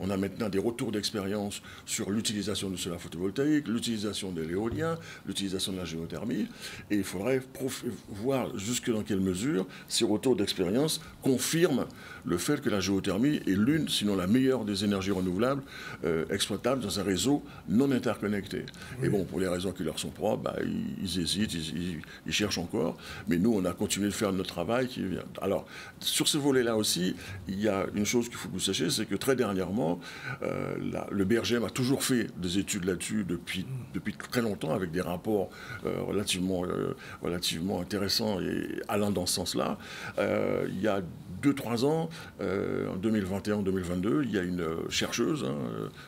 Speaker 9: On a maintenant des retours d'expérience sur l'utilisation du solaire photovoltaïque, l'utilisation de l'éolien, l'utilisation de la géothermie. Et il faudrait voir jusque dans quelle mesure ces retours d'expérience confirment le fait que la géothermie est l'une, sinon la meilleure des énergies renouvelables exploitables dans un réseau non interconnecté. Oui. Et bon, pour les raisons qui leur sont propres, ils hésitent, ils cherchent encore. Mais nous, on a continué de faire notre travail. Alors, sur ce volet-là aussi, il y a une chose qu'il faut que vous sachiez, c'est que très dernièrement, le BRGM a toujours fait des études là-dessus depuis très longtemps, avec des rapports relativement intéressants et allant dans ce sens-là. Il y a 2-3 ans, en 2021-2022, il y a une chercheuse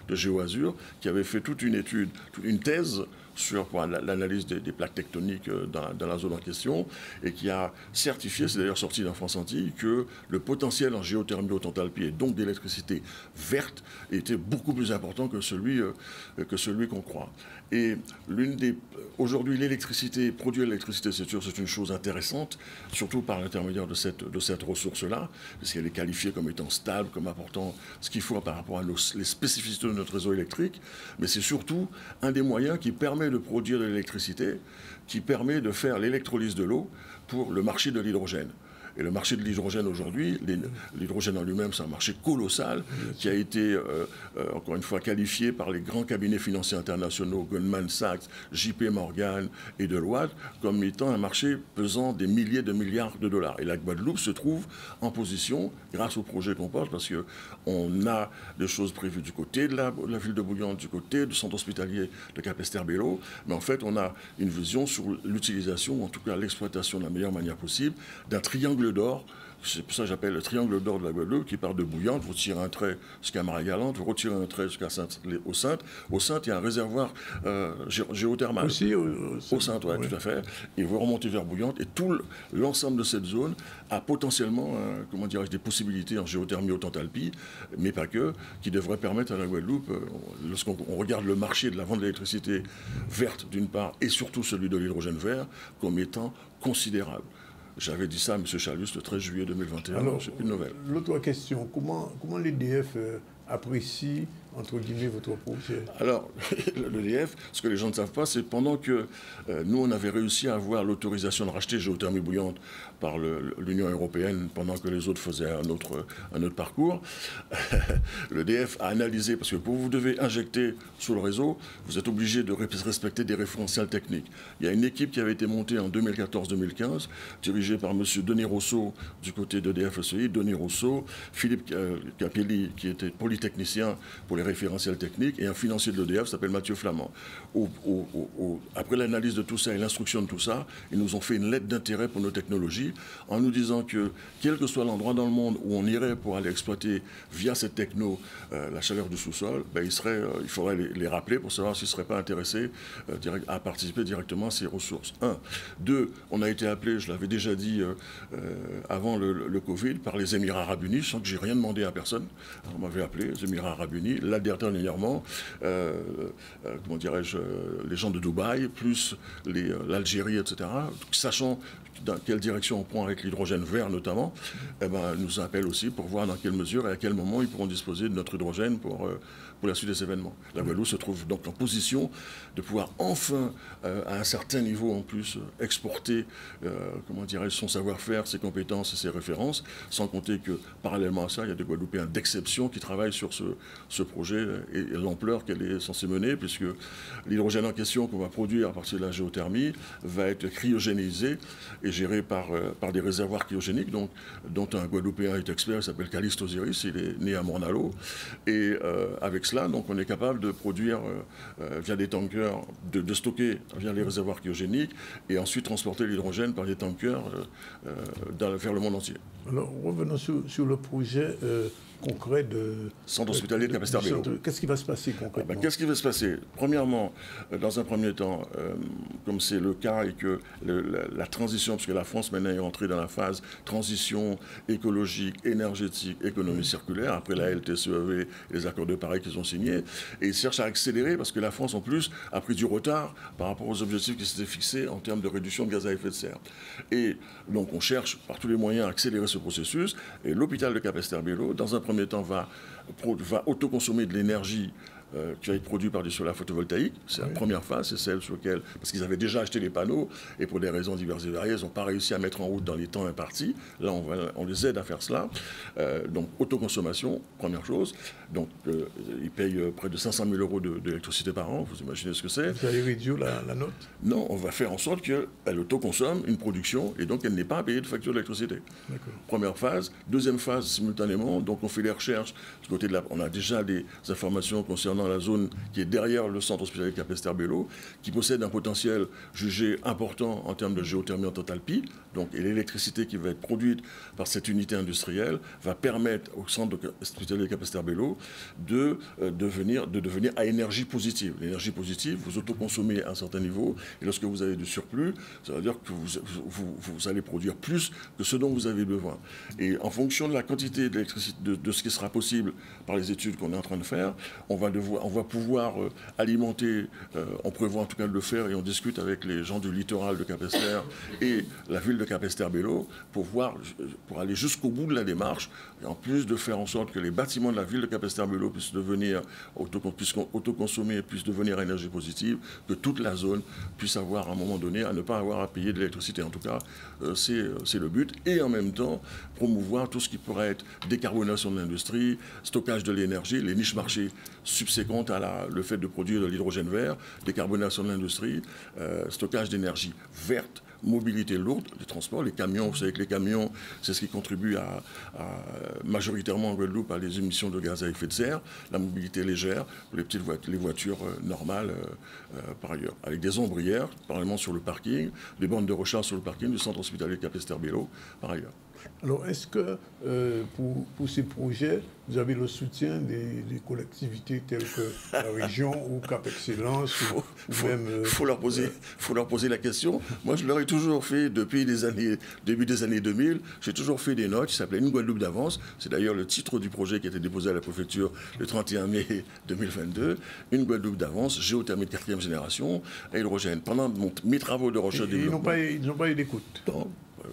Speaker 9: de GeoAzur qui avait fait toute une étude, une thèse sur l'analyse des plaques tectoniques dans la zone en question et qui a certifié, c'est d'ailleurs sorti dans France Antilles, que le potentiel en géothermie haute enthalpie et donc d'électricité verte était beaucoup plus important que celui qu'on croit. Et aujourd'hui, l'électricité, produire l'électricité, c'est sûr, c'est une chose intéressante, surtout par l'intermédiaire de cette ressource-là, parce qu'elle est qualifiée comme étant stable, comme apportant ce qu'il faut par rapport à les spécificités de notre réseau électrique, mais c'est surtout un des moyens qui permet de produire de l'électricité, qui permet de faire l'électrolyse de l'eau pour le marché de l'hydrogène. Et le marché de l'hydrogène aujourd'hui, l'hydrogène en lui-même, c'est un marché colossal qui a été, encore une fois, qualifié par les grands cabinets financiers internationaux, Goldman Sachs, JP Morgan et Deloitte, comme étant un marché pesant des milliers de milliards de dollars. Et la Guadeloupe se trouve en position, grâce au projet qu'on porte, parce qu'on a des choses prévues du côté de la ville de Bouillante, du côté du centre hospitalier de Cap-Esther-Bello, mais en fait, on a une vision sur l'utilisation, en tout cas l'exploitation de la meilleure manière possible, d'un triangle d'or. C'est pour ça que j'appelle le triangle d'or de la Guadeloupe, qui part de Bouillante, vous tirez un trait jusqu'à Marie-Galante, vous retirez un trait jusqu'à au Sainte. Au Sainte, il y a un réservoir géothermal.
Speaker 1: Aussi
Speaker 9: au Sainte, oui, tout à fait. Et vous remontez vers Bouillante, et tout l'ensemble de cette zone a potentiellement, des possibilités en géothermie haute enthalpie, mais pas que, qui devraient permettre à la Guadeloupe, lorsqu'on regarde le marché de la vente d'électricité verte d'une part, et surtout celui de l'hydrogène vert, comme étant considérable. J'avais dit ça à M. Chalus le 13 juillet 2021. Alors, c'est une nouvelle.
Speaker 1: L'autre question, comment l'EDF apprécie, entre guillemets, votre projet?
Speaker 9: Alors, l'EDF, ce que les gens ne savent pas, c'est pendant que nous, on avait réussi à avoir l'autorisation de racheter Géothermie Bouillante par l'Union européenne, pendant que les autres faisaient un autre parcours, l'EDF a analysé, parce que pour vous devez injecter sur le réseau, vous êtes obligé de respecter des référentiels techniques. Il y a une équipe qui avait été montée en 2014-2015, dirigée par M. Denis Rousseau du côté d'EDF ECI, Denis Rousseau, Philippe Capelli, qui était polytechnicien pour les référentiels techniques, et un financier de l'EDF s'appelle Mathieu Flamand. Après l'analyse de tout ça et l'instruction de tout ça, ils nous ont fait une lettre d'intérêt pour nos technologies, en nous disant que, quel que soit l'endroit dans le monde où on irait pour aller exploiter via cette techno la chaleur du sous-sol, il faudrait les rappeler pour savoir s'ils ne seraient pas intéressés à participer directement à ces ressources. 1. 2. On a été appelé, je l'avais déjà dit avant le Covid, par les Émirats Arabes Unis, sans que j'ai rien demandé à personne. On m'avait appelé, les Émirats Arabes Unis, là dernièrement, les gens de Dubaï, plus l'Algérie, etc., sachant dans quelle direction on prend avec l'hydrogène vert notamment, nous appellent aussi pour voir dans quelle mesure et à quel moment ils pourront disposer de notre hydrogène pour la suite des événements. La Guadeloupe se trouve donc en position de pouvoir enfin, à un certain niveau en plus, exporter son savoir-faire, ses compétences et ses références, sans compter que parallèlement à ça, il y a des Guadeloupéens d'exception qui travaillent sur ce projet. projet et l'ampleur qu'elle est censée mener, puisque l'hydrogène en question qu'on va produire à partir de la géothermie va être cryogénisé et géré par des réservoirs cryogéniques, donc, dont un Guadeloupéen est expert, il s'appelle Calixte Osiris, il est né à Mornalo. Et avec cela, donc, on est capable de produire via des tankers, de stocker via les réservoirs cryogéniques et ensuite transporter l'hydrogène par des tankers vers le monde entier.
Speaker 1: Alors, revenons sur le projet concret de
Speaker 9: centre hospitalier de Capesterre-Belle-Eau.
Speaker 1: Qu'est-ce qui va se passer concrètement?
Speaker 9: Qu'est-ce qui va se passer? Premièrement, dans un premier temps, comme c'est le cas et que la transition, puisque la France maintenant est entrée dans la phase transition écologique, énergétique, économie circulaire, après la LTCEV et les accords de Paris qu'ils ont signés, et ils cherchent à accélérer parce que la France, en plus, a pris du retard par rapport aux objectifs qui s'étaient fixés en termes de réduction de gaz à effet de serre. Et donc, on cherche par tous les moyens à accélérer ce processus, et l'hôpital de Capesterre-Belle-Eau, dans un premier temps, va autoconsommer de l'énergie qui va être produite par des solaires photovoltaïques. C'est la première phase, c'est celle sur laquelle, parce qu'ils avaient déjà acheté les panneaux, et pour des raisons diverses et variées, ils n'ont pas réussi à mettre en route dans les temps impartis. Là, on les aide à faire cela. Donc, autoconsommation, première chose. Donc, ils payent près de 500 000 euros d'électricité par an. Vous imaginez ce que c'est?
Speaker 1: Vous allez réduire la note?
Speaker 9: Non, on va faire en sorte qu'elle autoconsomme une production, et donc elle n'ait pas à payer de facture d'électricité. Première phase. Deuxième phase, simultanément, donc on fait les recherches. Du côté de on a déjà des informations concernant la zone qui est derrière le centre hospitalier de Capesterre-Belle-Eau, qui possède un potentiel jugé important en termes de géothermie en Totalpi. Donc, et l'électricité qui va être produite par cette unité industrielle va permettre au centre hospitalier de Capesterre-Belle-Eau de devenir à énergie positive. L'énergie positive, vous autoconsommez à un certain niveau, et lorsque vous avez du surplus, ça veut dire que vous allez produire plus que ce dont vous avez besoin. Et en fonction de la quantité d'électricité, de ce qui sera possible par les études qu'on est en train de faire, on va pouvoir alimenter, on prévoit en tout cas de le faire, et on discute avec les gens du littoral de Capesterre et la ville de Capesterre-Belle-Eau pour aller jusqu'au bout de la démarche, et en plus de faire en sorte que les bâtiments de la ville de Capesterre-Belle-Eau puissent autoconsommer, puissent devenir énergie positive, que toute la zone puisse avoir à un moment donné à ne pas avoir à payer de l'électricité. En tout cas, c'est le but. Et en même temps, promouvoir tout ce qui pourrait être décarbonation de l'industrie, stockage de l'énergie, les niches marchés subséquentes à le fait de produire de l'hydrogène vert, décarbonation de l'industrie, stockage d'énergie verte, mobilité lourde, les transports, les camions. Vous savez que les camions, c'est ce qui contribue majoritairement en Guadeloupe à les émissions de gaz à effet de serre, la mobilité légère, pour les voitures normales par ailleurs, avec des ombrières, probablement sur le parking, des bornes de recharge sur le parking du centre hospitalier de Capesterre-Belle-Eau par ailleurs.
Speaker 1: Alors, est-ce que pour ces projets, vous avez le soutien des collectivités telles que la région ou Cap Excellence
Speaker 9: Il faut leur poser la question. Moi, je leur ai toujours fait, depuis début des années 2000, j'ai toujours fait des notes qui s'appelaient Une Guadeloupe d'avance. C'est d'ailleurs le titre du projet qui a été déposé à la préfecture le 31 mai 2022. Une Guadeloupe d'avance, géothermie de 4e génération, à hydrogène. Pendant mes travaux de recherche et développement...
Speaker 1: Ils n'ont pas eu d'écoute.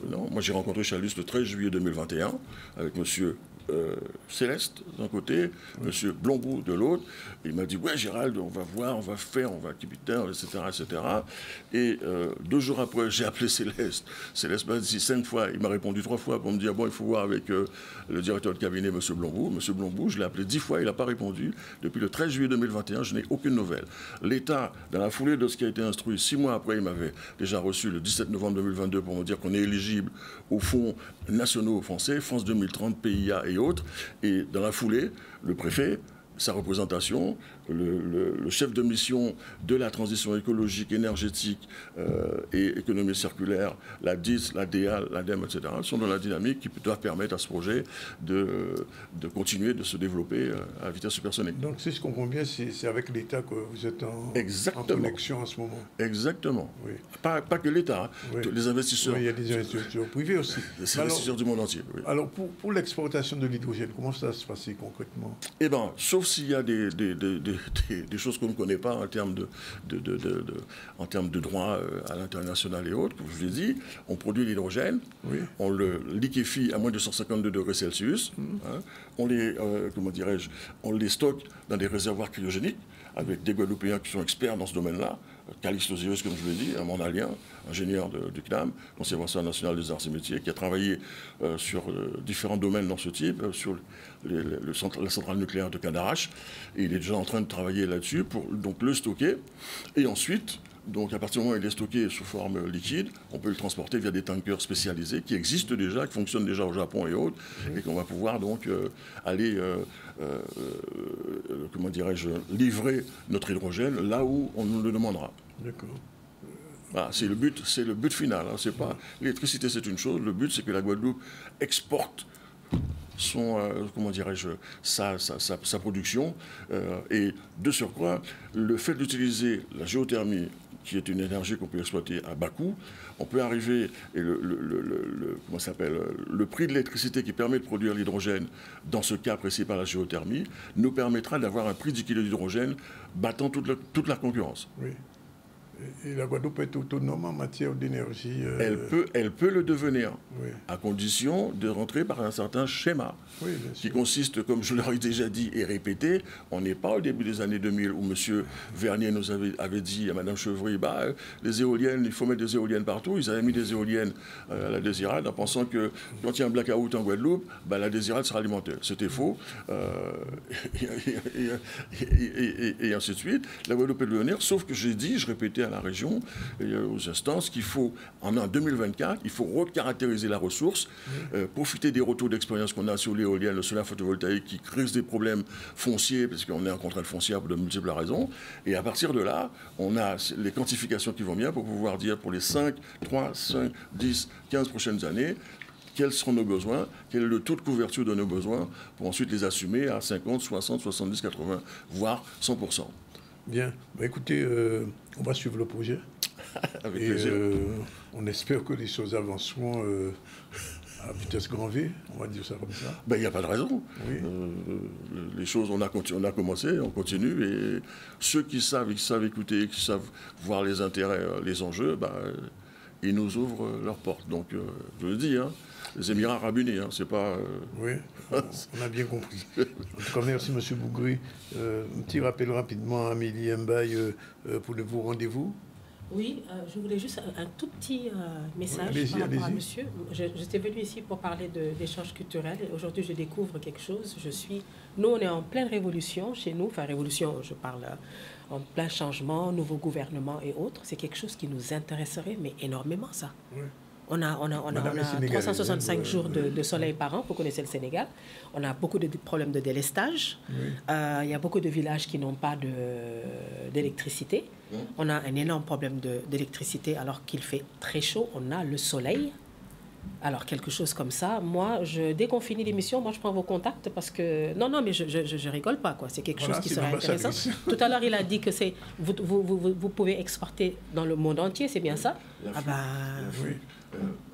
Speaker 9: Non, moi j'ai rencontré Chalus le 13 juillet 2021 avec monsieur Céleste d'un côté, monsieur Blonbou de l'autre. Il m'a dit, ouais Gérald, on va voir, on va faire, on va capitaine, etc. etc. Et 2 jours après, j'ai appelé Céleste. Céleste m'a dit 5 fois, il m'a répondu 3 fois pour me dire, bon, il faut voir avec le directeur de cabinet, monsieur Blonbou. Monsieur Blonbou, je l'ai appelé 10 fois, il n'a pas répondu. Depuis le 13 juillet 2021, je n'ai aucune nouvelle. L'État, dans la foulée de ce qui a été instruit, 6 mois après, il m'avait déjà reçu le 17 novembre 2022 pour me dire qu'on est éligible aux fonds nationaux français, France 2030, PIA et autres. Et dans la foulée, le préfet, sa représentation, le chef de mission de la transition écologique, énergétique et économie circulaire, la DIS, la DEA, l'ADEME, etc., sont dans la dynamique qui doivent permettre à ce projet de continuer de se développer à vitesse supersonique.
Speaker 1: Donc, si je comprends bien, c'est avec l'État que vous êtes en connexion en ce moment.
Speaker 9: Exactement.
Speaker 1: Oui.
Speaker 9: Pas que l'État,
Speaker 1: oui.
Speaker 9: Les investisseurs.
Speaker 1: Oui, il y a des investisseurs privés aussi.
Speaker 9: Les investisseurs du monde entier. Oui.
Speaker 1: Alors, pour l'exportation de l'hydrogène, comment ça va se passer concrètement?
Speaker 9: Eh bien, sauf s'il y a des choses qu'on ne connaît pas en termes de droit à l'international et autres, comme je vous l'ai dit, on produit l'hydrogène, oui. On le liquéfie à moins de 152 degrés Celsius, hein, on les stocke dans des réservoirs cryogéniques avec des Guadeloupéens qui sont experts dans ce domaine-là. Calixte Zeus, comme je l'ai dit, un Mandalien, ingénieur du CNAM, Conservatoire national des arts et métiers, qui a travaillé sur différents domaines dans ce type, sur la centrale nucléaire de Cadarache. Et il est déjà en train de travailler là-dessus pour donc le stocker. Et ensuite, donc à partir du moment où il est stocké sous forme liquide, on peut le transporter via des tankers spécialisés qui existent déjà, qui fonctionnent déjà au Japon et autres, et qu'on va pouvoir donc aller, comment dirais-je, livrer notre hydrogène là où on nous le demandera.
Speaker 1: D'accord.
Speaker 9: Voilà, c'est le but final. Hein, c'est pas l'électricité, c'est une chose. Le but, c'est que la Guadeloupe exporte comment dirais-je, sa production. Et de surcroît, le fait d'utiliser la géothermie, qui est une énergie qu'on peut exploiter à bas coût, on peut arriver, et le prix de l'électricité qui permet de produire l'hydrogène, dans ce cas précis par la géothermie, nous permettra d'avoir un prix du kilo d'hydrogène battant toute la concurrence.
Speaker 1: Oui. Et la Guadeloupe est autonome en matière d'énergie.
Speaker 9: Elle peut le devenir,
Speaker 1: oui,
Speaker 9: à condition de rentrer par un certain schéma,
Speaker 1: oui,
Speaker 9: qui consiste, comme je l'aurais déjà dit et répété, on n'est pas au début des années 2000 où M. Vernier nous avait dit à Mme Chevry, les éoliennes, il faut mettre des éoliennes partout. Ils avaient mis des éoliennes à la Désirade en pensant que quand il y a un blackout en Guadeloupe, la Désirade sera alimentée. C'était faux. Et ainsi de suite. La Guadeloupe peut devenir, sauf que j'ai dit, je répétais à la région et aux instances qu'il faut, en 2024, il faut recaractériser la ressource, profiter des retours d'expérience qu'on a sur l'éolienne, le solaire photovoltaïque qui créent des problèmes fonciers, parce qu'on est en contrainte foncière pour de multiples raisons. Et à partir de là, on a les quantifications qui vont bien pour pouvoir dire pour les 5, 3, 5, 10, 15 prochaines années, quels seront nos besoins, quel est le taux de couverture de nos besoins, pour ensuite les assumer à 50, 60, 70, 80, voire 100%.
Speaker 1: Bien. Écoutez, on va suivre le projet.
Speaker 9: Avec
Speaker 1: et
Speaker 9: plaisir.
Speaker 1: On espère que les choses avanceront à vitesse grand V, on va dire ça comme ça.
Speaker 9: Il n'y a pas de raison.
Speaker 1: Oui.
Speaker 9: Les choses, on a commencé, on continue, et ceux qui savent écouter, qui savent voir les intérêts, les enjeux, ils nous ouvrent leurs portes. Donc, je le dis, les Émirats Arabes Unis, c'est pas...
Speaker 1: Oui, on a bien compris. En tout cas, merci M. Bougri. Un petit rappel rapidement à Amélie Mbaye pour le vous rendez-vous.
Speaker 8: Oui, je voulais juste un tout petit message par rapport à monsieur. J'étais venue ici pour parler d'échanges culturels. Aujourd'hui, je découvre quelque chose. Nous, on est en pleine révolution chez nous. Enfin, révolution, je parle en plein changement, nouveau gouvernement et autres. C'est quelque chose qui nous intéresserait, mais énormément, ça. Oui. On a 365 jours de soleil par an, vous connaissez le Sénégal. On a beaucoup de problèmes de délestage. Oui. Il y a beaucoup de villages qui n'ont pas d'électricité. Oui. On a un énorme problème d'électricité alors qu'il fait très chaud. On a le soleil. Alors, quelque chose comme ça, moi, dès qu'on finit l'émission, moi, je prends vos contacts parce que... Non, mais je rigole pas, quoi. C'est quelque chose qui serait intéressant. Tout à l'heure, il a dit que vous pouvez exporter dans le monde entier, c'est bien ça?
Speaker 9: Oui.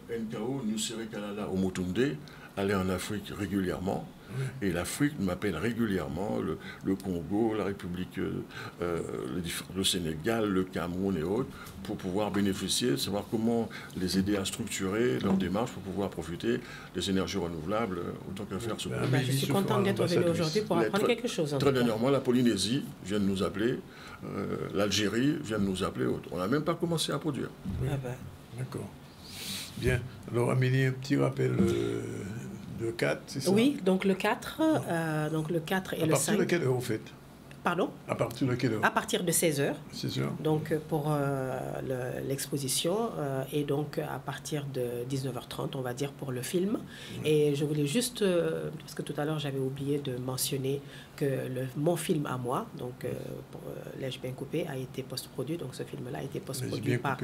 Speaker 9: NKO, Nusere Canada, Omotunde, aller en Afrique régulièrement. Oui. Et l'Afrique m'appelle régulièrement, le Congo, la République, le Sénégal, le Cameroun et autres, pour pouvoir bénéficier, savoir comment les aider à structurer leur démarche pour pouvoir profiter des énergies renouvelables autant qu'à faire ce projet.
Speaker 8: Je suis content d'être venu aujourd'hui pour apprendre quelque chose.
Speaker 9: Très dernièrement, la Polynésie vient de nous appeler, l'Algérie vient de nous appeler. On n'a même pas commencé à produire.
Speaker 1: Oui. D'accord. Bien. Alors, Amélie, un petit rappel... Le 4, c'est ça?
Speaker 8: Oui, donc le 4, donc le 4 et le 5.
Speaker 1: À partir de quelle heure, au fait?
Speaker 8: Pardon?
Speaker 1: À partir de quelle heure?
Speaker 8: À partir de 16h.
Speaker 1: 16h.
Speaker 8: Donc pour l'exposition et donc à partir de 19h30, on va dire, pour le film. Et je voulais juste, parce que tout à l'heure j'avais oublié de mentionner que mon film à moi, donc pour L'Ai-je bien coupé, a été post-produit. Donc ce film-là a été post-produit par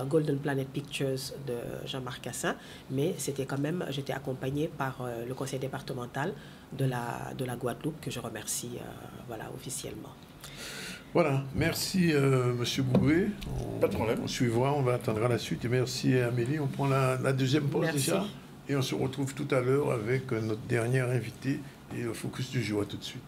Speaker 8: Golden Planet Pictures de Jean-Marc Cassin. Mais c'était quand même, j'étais accompagnée par le conseil départemental de la Guadeloupe, que je remercie officiellement.
Speaker 1: Voilà, merci M. Bougri.
Speaker 9: Pas de problème.
Speaker 1: On suivra, on attendra la suite. Et merci Amélie. On prend la deuxième pause déjà. Et on se retrouve tout à l'heure avec notre dernière invitée et le focus du jour. À tout de suite.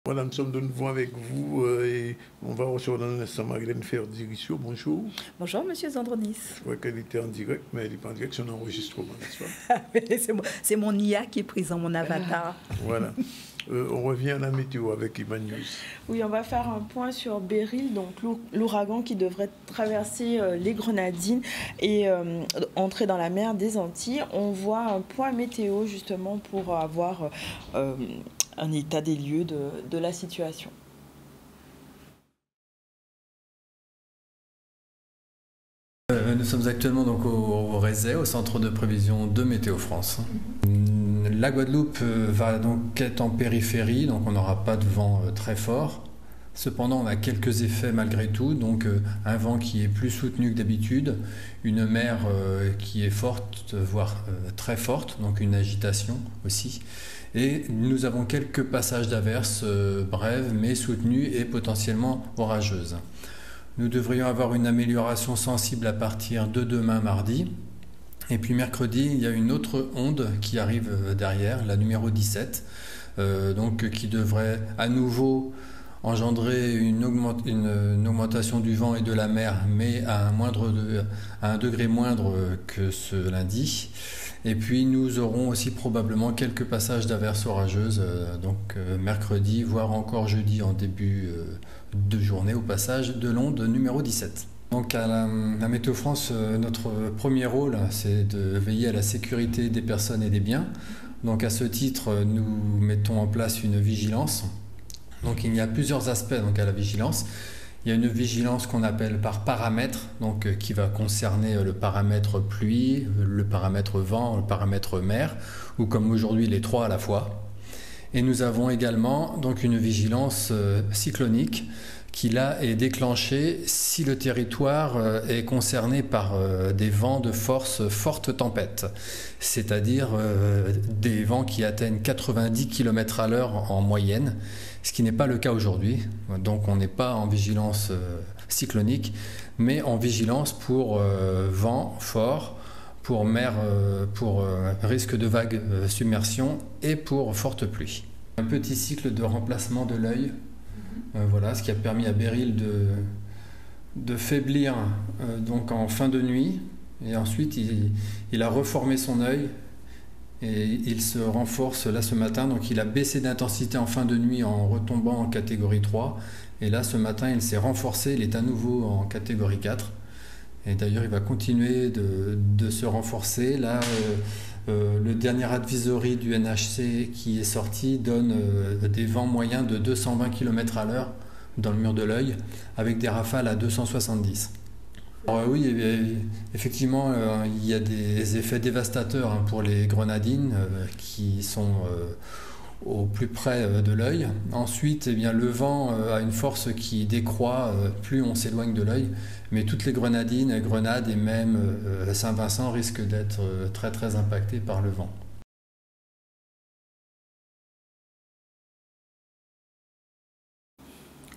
Speaker 1: Voilà, sommes de nouveau avec vous et on va recevoir dans un instant Marilène Ferdi-Rissio. Bonjour.
Speaker 10: Bonjour, monsieur Zandronis.
Speaker 1: Je vois qu'elle était en direct, mais elle n'est pas en direct, c'est un enregistrement, n'est-ce pas?
Speaker 10: C'est mon IA qui est présent, mon avatar.
Speaker 1: Voilà. On revient à la météo avec Ivan News.
Speaker 2: Oui, on va faire un point sur Beryl, donc l'ouragan qui devrait traverser les Grenadines et entrer dans la mer des Antilles. On voit un point météo justement pour avoir un état des lieux de la situation.
Speaker 11: Nous sommes actuellement donc au RESE, au centre de prévision de Météo France. La Guadeloupe va donc être en périphérie, donc on n'aura pas de vent très fort. Cependant, on a quelques effets malgré tout, donc un vent qui est plus soutenu que d'habitude, une mer qui est forte, voire très forte, donc une agitation aussi. Et nous avons quelques passages d'averses brèves mais soutenues et potentiellement orageuses. Nous devrions avoir une amélioration sensible à partir de demain mardi. Et puis mercredi, il y a une autre onde qui arrive derrière, la numéro 17, donc qui devrait à nouveau engendrer une augmentation du vent et de la mer, mais à un degré moindre que ce lundi. Et puis nous aurons aussi probablement quelques passages d'averses orageuses, donc mercredi, voire encore jeudi en début de journée au passage de l'onde numéro 17. Donc à la Météo France, notre premier rôle, c'est de veiller à la sécurité des personnes et des biens. Donc à ce titre, nous mettons en place une vigilance. Donc il y a plusieurs aspects donc, à la vigilance. Il y a une vigilance qu'on appelle par paramètre, donc qui va concerner le paramètre pluie, le paramètre vent, le paramètre mer, ou comme aujourd'hui les trois à la fois. Et nous avons également donc une vigilance cyclonique qui là est déclenchée si le territoire est concerné par des vents de forte tempête, c'est-à-dire des vents qui atteignent 90 km/h en moyenne, ce qui n'est pas le cas aujourd'hui. Donc on n'est pas en vigilance cyclonique, mais en vigilance pour vent fort, pour mer, pour risque de vague submersion et pour forte pluie. Un petit cycle de remplacement de l'œil. Voilà, ce qui a permis à Beryl de faiblir donc en fin de nuit. Et ensuite, il a reformé son œil et il se renforce là ce matin. Donc il a baissé d'intensité en fin de nuit en retombant en catégorie 3. Et là, ce matin, il s'est renforcé. Il est à nouveau en catégorie 4. Et d'ailleurs, il va continuer de se renforcer. Là, le dernier advisory du NHC qui est sorti donne des vents moyens de 220 km/h dans le mur de l'œil, avec des rafales à 270. Alors, oui, effectivement, il y a des effets dévastateurs pour les grenadines qui sont au plus près de l'œil. Ensuite, eh bien, le vent a une force qui décroît plus on s'éloigne de l'œil, mais toutes les grenadines, Grenade et même Saint-Vincent risquent d'être très très impactées par le vent.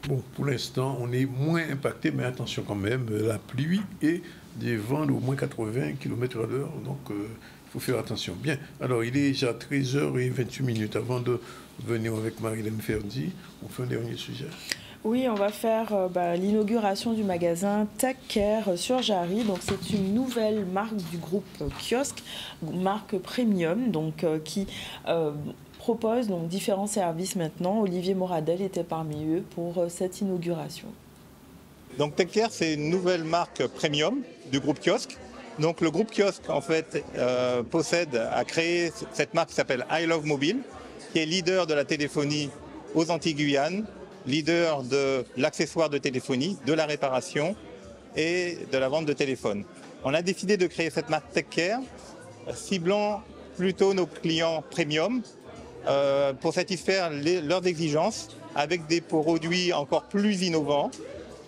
Speaker 1: Bon, pour l'instant, on est moins impacté, mais attention quand même, la pluie et des vents d'au moins 80 km/h, donc il faut faire attention. Bien, alors il est déjà 13h28 avant de venir avec Marilène Ferdi. On fait un dernier sujet.
Speaker 2: Oui, on va faire l'inauguration du magasin Tech Care sur Jarry. Donc c'est une nouvelle marque du groupe Kiosque, marque premium, donc qui propose donc différents services maintenant. Olivier Moradel était parmi eux pour cette inauguration.
Speaker 12: Donc Tech Care, c'est une nouvelle marque premium du groupe Kiosque. Donc le groupe Kiosque en fait a créé cette marque qui s'appelle I Love Mobile, qui est leader de la téléphonie aux Antilles-Guyane, leader de l'accessoire de téléphonie, de la réparation et de la vente de téléphone. On a décidé de créer cette marque Tech Care, ciblant plutôt nos clients premium pour satisfaire leurs exigences avec des produits encore plus innovants.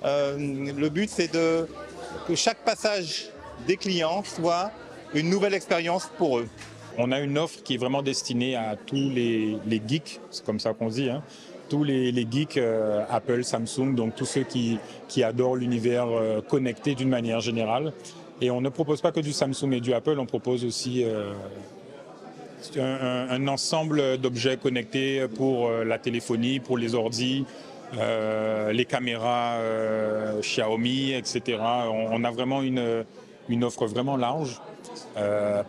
Speaker 12: Le but, c'est que chaque passage des clients soit une nouvelle expérience pour eux.
Speaker 13: On a une offre qui est vraiment destinée à tous les geeks, c'est comme ça qu'on dit, hein. Tous les geeks Apple, Samsung, donc tous ceux qui adorent l'univers connecté d'une manière générale. Et on ne propose pas que du Samsung et du Apple, on propose aussi un ensemble d'objets connectés pour la téléphonie, pour les ordis, les caméras Xiaomi, etc. On a vraiment une offre vraiment large.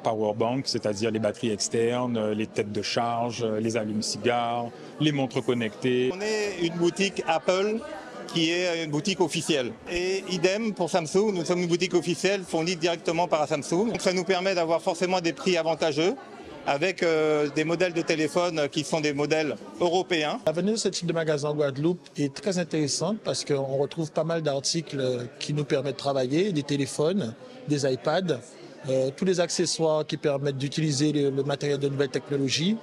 Speaker 13: Powerbank, c'est-à-dire les batteries externes, les têtes de charge, les allumes-cigares, les montres connectées.
Speaker 12: On est une boutique Apple qui est une boutique officielle. Et idem pour Samsung, nous sommes une boutique officielle fournie directement par Samsung. Donc ça nous permet d'avoir forcément des prix avantageux avec des modèles de téléphone qui sont des modèles européens.
Speaker 14: La venue de ce type de magasin en Guadeloupe est très intéressante parce qu'on retrouve pas mal d'articles qui nous permettent de travailler, des téléphones, des iPads, tous les accessoires qui permettent d'utiliser le matériel de nouvelles technologies.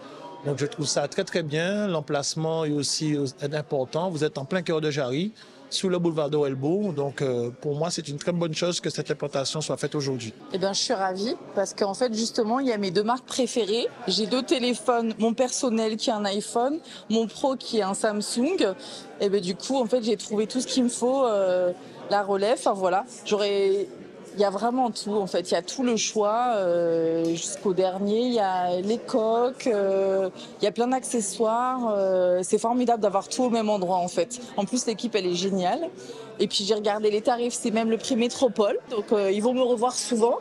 Speaker 14: Donc je trouve ça très très bien. L'emplacement est aussi important. Vous êtes en plein cœur de Jarry, sous le boulevard d'Orelbo. Donc pour moi, c'est une très bonne chose que cette implantation soit faite aujourd'hui.
Speaker 15: Eh bien, je suis ravie parce qu'en fait, justement, il y a mes deux marques préférées. J'ai deux téléphones, mon personnel qui est un iPhone, mon pro qui est un Samsung. Et bien, du coup, en fait, j'ai trouvé tout ce qu'il me faut, la relève. Enfin voilà, il y a vraiment tout, en fait. Il y a tout le choix jusqu'au dernier. Il y a les coques, il y a plein d'accessoires. C'est formidable d'avoir tout au même endroit, en fait. En plus, l'équipe, elle est géniale. Et puis, j'ai regardé les tarifs, c'est même le prix métropole. Donc, ils vont me revoir souvent.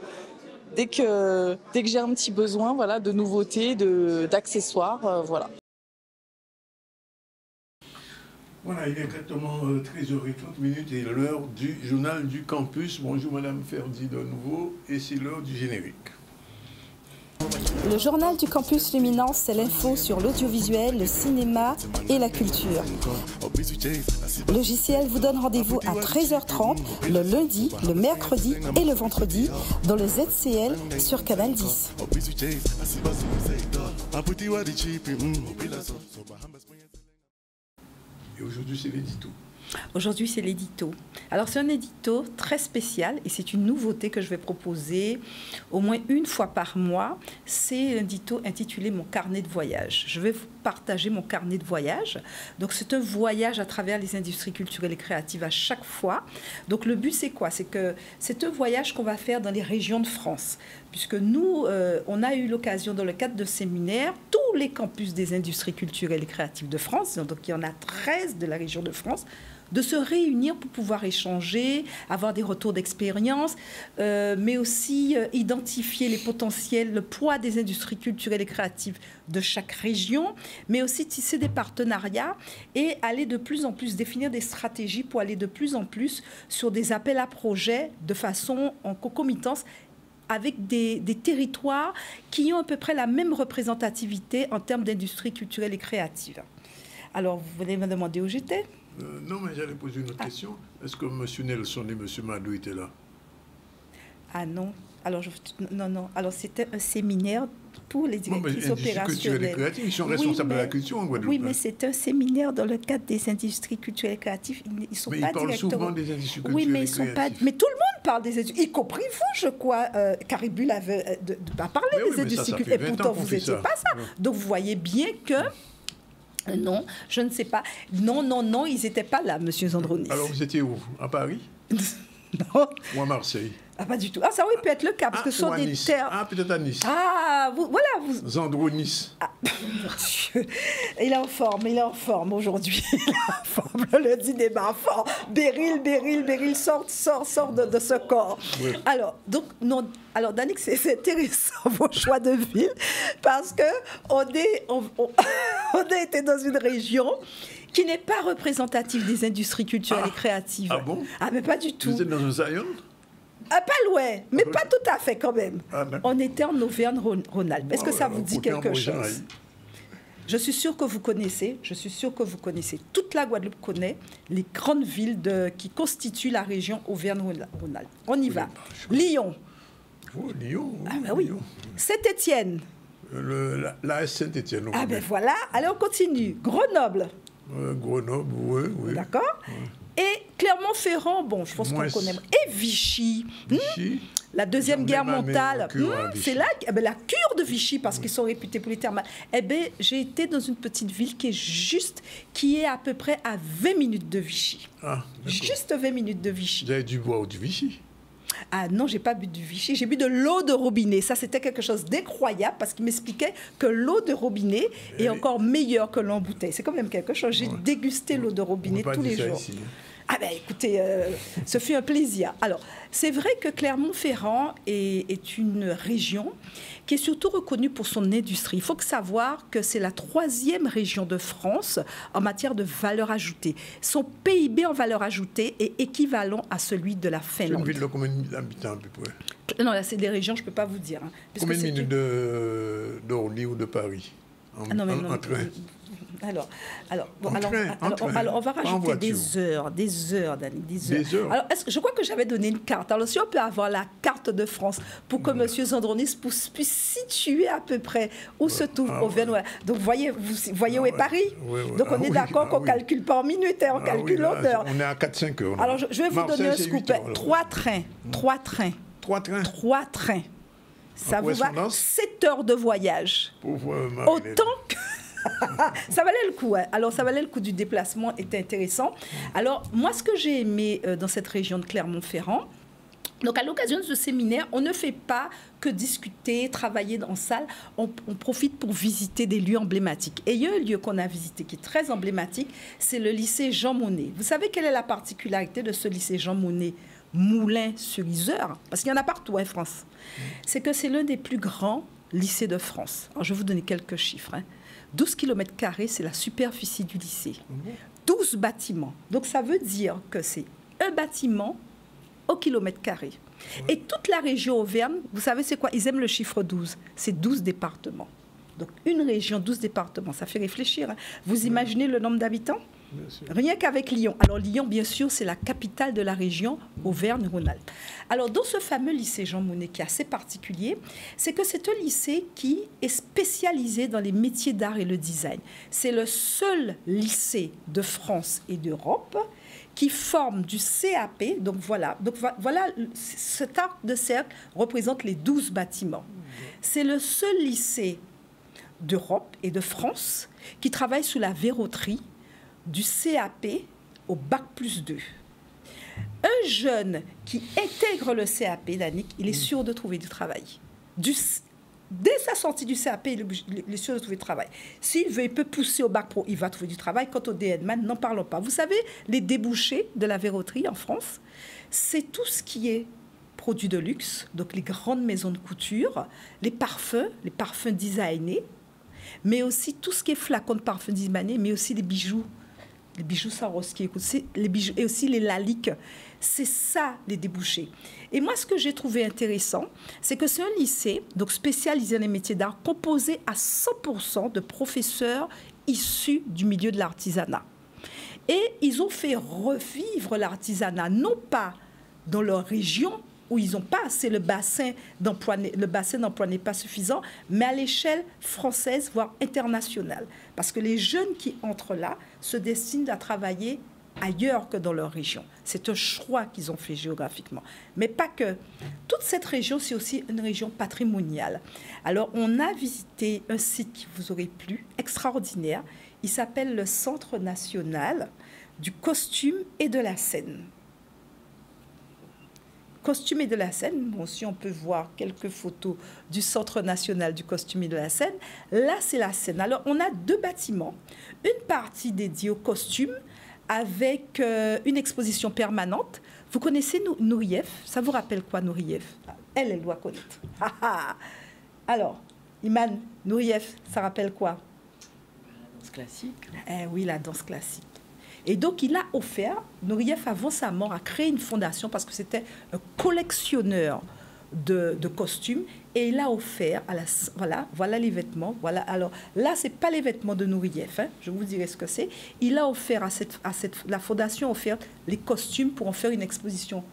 Speaker 15: Dès que j'ai un petit besoin, voilà, de nouveautés, d'accessoires, voilà.
Speaker 1: Voilà, il est exactement 13h30 et l'heure du journal du campus. Bonjour Madame Ferdi de nouveau et c'est l'heure du générique.
Speaker 16: Le journal du campus Luminance, c'est l'info sur l'audiovisuel, le cinéma et la culture. Logiciel vous donne rendez-vous à 13h30 le lundi, le mercredi et le vendredi dans le ZCL sur Canal 10.
Speaker 1: Et aujourd'hui, c'est l'édito.
Speaker 10: Aujourd'hui, c'est l'édito. Alors, c'est un édito très spécial et c'est une nouveauté que je vais proposer au moins une fois par mois. C'est un édito intitulé « Mon carnet de voyage ». Je vais vous partager mon carnet de voyage. Donc, c'est un voyage à travers les industries culturelles et créatives à chaque fois. Donc, le but, c'est quoi? C'est que c'est un voyage qu'on va faire dans les régions de France. Puisque nous, on a eu l'occasion, dans le cadre de séminaires, tous les campus des industries culturelles et créatives de France, donc il y en a 13 de la région de France, de se réunir pour pouvoir échanger, avoir des retours d'expérience, mais aussi identifier les potentiels, le poids des industries culturelles et créatives de chaque région, mais aussi tisser des partenariats et aller de plus en plus, définir des stratégies pour aller de plus en plus sur des appels à projets de façon en concomitance avec des territoires qui ont à peu près la même représentativité en termes d'industrie culturelle et créative. Alors, vous venez me demander où j'étais?
Speaker 1: Non, mais j'allais poser une autre question. Est-ce que M. Nelson et M. Madou étaient là?
Speaker 10: Ah non. Alors, non. Alors, c'était un séminaire pour les directrices opérationnelles.
Speaker 1: Ils sont responsables de la culture en Guadeloupe.
Speaker 10: Oui, mais c'est un séminaire dans le cadre des industries culturelles et créatives. Ils sont
Speaker 1: mais
Speaker 10: pas
Speaker 1: ils parlent
Speaker 10: directement.
Speaker 1: souvent des industries culturelles
Speaker 10: oui, mais
Speaker 1: et
Speaker 10: ils sont
Speaker 1: créatives.
Speaker 10: pas. Mais tout le monde parle des industries, y compris vous, je crois. Caribul avait de parler des industries culturelles. Et pourtant, vous n'étiez pas ça. Donc, vous voyez bien que. Non, je ne sais pas. Non, ils n'étaient pas là, Monsieur Zandronis.
Speaker 1: Alors, vous étiez où? À Paris?
Speaker 10: Non.
Speaker 1: Ou à Marseille?
Speaker 10: Ah, pas du tout. Ah, ça oui, peut être le cas, parce que ce sont des
Speaker 1: Nice.
Speaker 10: terres...
Speaker 1: Ah, peut-être à Nice.
Speaker 10: Ah, voilà.
Speaker 1: Zandronis.
Speaker 10: Ah, mon Dieu. Il est en forme aujourd'hui. Il est en forme. Le dîner est en forme. Beryl, sort de ce corps. Oui. Alors, Danick, c'est intéressant, vos choix de ville, parce qu'on a été dans une région qui n'est pas représentative des industries culturelles et créatives.
Speaker 1: Ah bon?
Speaker 10: Ah, mais pas du tout.
Speaker 1: Vous êtes dans un Zion?
Speaker 10: Pas loin, mais pas tout à fait quand même. On était en Auvergne-Rhône-Alpes. Est-ce que ça vous dit quelque chose? Je suis sûre que vous connaissez. Toute la Guadeloupe connaît les grandes villes qui constituent la région Auvergne-Rhône-Alpes. On y va. Lyon.
Speaker 1: Oh, Lyon.
Speaker 10: Ah ben oui. Saint-Étienne.
Speaker 1: La Saint-Étienne.
Speaker 10: Ah ben voilà. Allez, on continue. Grenoble.
Speaker 1: Grenoble, oui.
Speaker 10: D'accord. Ouais. Et Clermont-Ferrand, bon, je pense qu'on connaît. Et Vichy. La Deuxième Guerre mondiale. C'est là la cure de Vichy, parce qu'ils sont réputés pour les thermales. Eh bien, j'ai été dans une petite ville qui est à peu près à 20 minutes de Vichy.
Speaker 1: Ah,
Speaker 10: juste 20 minutes de Vichy.
Speaker 1: Vous avez dû boire du Vichy?
Speaker 10: Ah non, j'ai pas bu du Vichy, j'ai bu de l'eau de robinet. Ça, c'était quelque chose d'incroyable parce qu'il m'expliquait que l'eau de robinet est encore meilleure que l'eau en bouteille. C'est quand même quelque chose. J'ai dégusté l'eau de robinet tous les jours. Ici. Ah ben écoutez, ce fut un plaisir. Alors, c'est vrai que Clermont-Ferrand est une région qui est surtout reconnue pour son industrie. Il faut savoir que c'est la 3e région de France en matière de valeur ajoutée. Son PIB en valeur ajoutée est équivalent à celui de la Finlande.
Speaker 1: C'est une ville de combien d'habitants à peu près?
Speaker 10: Non, là, c'est des régions, je ne peux pas vous dire. Hein,
Speaker 1: combien de minutes d'Orly ou de Paris en train?
Speaker 10: Alors, on va rajouter des heures, Dani, des heures. Alors, je crois que j'avais donné une carte. Alors, si on peut avoir la carte de France pour que M. Zandronis puisse situer à peu près où se trouve Auvergne. Donc, vous voyez où est Paris? Donc, on est d'accord qu'on ne calcule pas en minutes, on calcule en heures.
Speaker 1: On est à 4-5 heures.
Speaker 10: Alors, je vais vous donner un scoop. 3 trains. Ça vous va? 7 heures de voyage. Autant que... ça valait le coup. Hein. Alors, ça valait le coup du déplacement, était intéressant. Alors, moi, ce que j'ai aimé dans cette région de Clermont-Ferrand, donc à l'occasion de ce séminaire, on ne fait pas que discuter, travailler en salle, on profite pour visiter des lieux emblématiques. Et il y a un lieu qu'on a visité qui est très emblématique, c'est le lycée Jean Monnet. Vous savez quelle est la particularité de ce lycée Jean Monnet Moulins-sur-Isère? Parce qu'il y en a partout en France. C'est que c'est l'un des plus grands lycées de France. Alors, je vais vous donner quelques chiffres. 12 km², c'est la superficie du lycée. 12 bâtiments. Donc, ça veut dire que c'est un bâtiment au km². Et toute la région Auvergne, vous savez c'est quoi? Ils aiment le chiffre 12. C'est 12 départements. Donc, une région, 12 départements. Ça fait réfléchir. Hein. Vous imaginez le nombre d'habitants? Rien qu'avec Lyon. Alors, Lyon, bien sûr, c'est la capitale de la région Auvergne-Rhône-Alpes. Alors, dans ce fameux lycée Jean Monnet, qui est assez particulier, c'est que c'est un lycée qui est spécialisé dans les métiers d'art et le design. C'est le seul lycée de France et d'Europe qui forme du CAP. Donc, voilà, cet arc de cercle représente les 12 bâtiments. C'est le seul lycée d'Europe et de France qui travaille sous la verroterie du CAP au Bac+2. Un jeune qui intègre le CAP, Danick, il est sûr de trouver du travail. Dès sa sortie du CAP, il est sûr de trouver du travail. S'il veut, il peut pousser au Bac Pro, il va trouver du travail. Quant au DNMAN, n'en parlons pas. Vous savez, les débouchés de la verroterie en France, c'est tout ce qui est produits de luxe, donc les grandes maisons de couture, les parfums designés, mais aussi tout ce qui est flacons de parfums designés, mais aussi les bijoux Swarovski, les bijoux, et aussi les laliques. C'est ça, les débouchés. Et moi, ce que j'ai trouvé intéressant, c'est que c'est un lycée donc spécialisé dans les métiers d'art, composé à 100% de professeurs issus du milieu de l'artisanat. Et ils ont fait revivre l'artisanat, non pas dans leur région, où ils n'ont pas assez, le bassin d'emploi n'est pas suffisant, mais à l'échelle française, voire internationale. Parce que les jeunes qui entrent là se destinent à travailler ailleurs que dans leur région. C'est un choix qu'ils ont fait géographiquement. Mais pas que. Toute cette région, c'est aussi une région patrimoniale. Alors, on a visité un site qui vous aurait plu, extraordinaire. Il s'appelle le Centre national du costume et de la scène. Costume et de la scène, bon, si on peut voir quelques photos du Centre national du costume et de la scène, là c'est la scène. Alors on a 2 bâtiments, une partie dédiée au costume avec une exposition permanente. Vous connaissez Nourieff? Ça vous rappelle quoi Nourieff? Elle doit connaître. Alors, Iman, Nourieff, ça rappelle quoi?
Speaker 2: La danse classique.
Speaker 10: Oui, la danse classique. Et donc, il a offert, Nourieff, avant sa mort, a créé une fondation parce que c'était un collectionneur de costumes. Et il a offert, voilà les vêtements. Voilà. Alors là, ce n'est pas les vêtements de Nourieff, hein, je vous dirai ce que c'est. Il a offert la fondation a offert les costumes pour en faire une exposition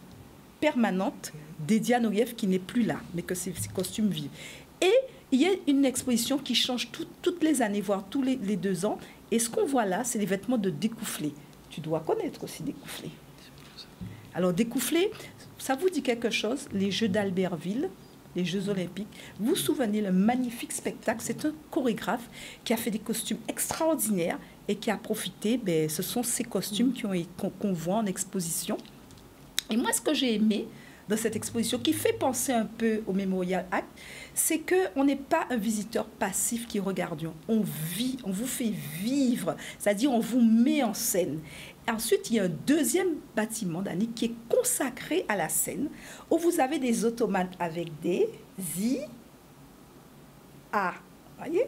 Speaker 10: permanente dédiée à Nourieff qui n'est plus là, mais que ces costumes vivent. Et il y a une exposition qui change toutes les années, voire tous les 2 ans. Et ce qu'on voit là, c'est les vêtements de Découfflé. Tu dois connaître aussi Découfflé. Alors, Découfflé, ça vous dit quelque chose? Les Jeux d'Albertville, les Jeux Olympiques. Vous vous souvenez, le magnifique spectacle, c'est un chorégraphe qui a fait des costumes extraordinaires et qui a profité, ce sont ces costumes qu'on voit en exposition. Et moi, ce que j'ai aimé
Speaker 16: dans cette exposition, qui fait penser un peu au Memorial Act, c'est qu'on n'est pas un visiteur passif qui regarde. On vit, on vous fait vivre, c'est-à-dire on vous met en scène. Ensuite, il y a un deuxième bâtiment, Dani, qui est consacré à la scène, où vous avez des automates avec des IA, voyez,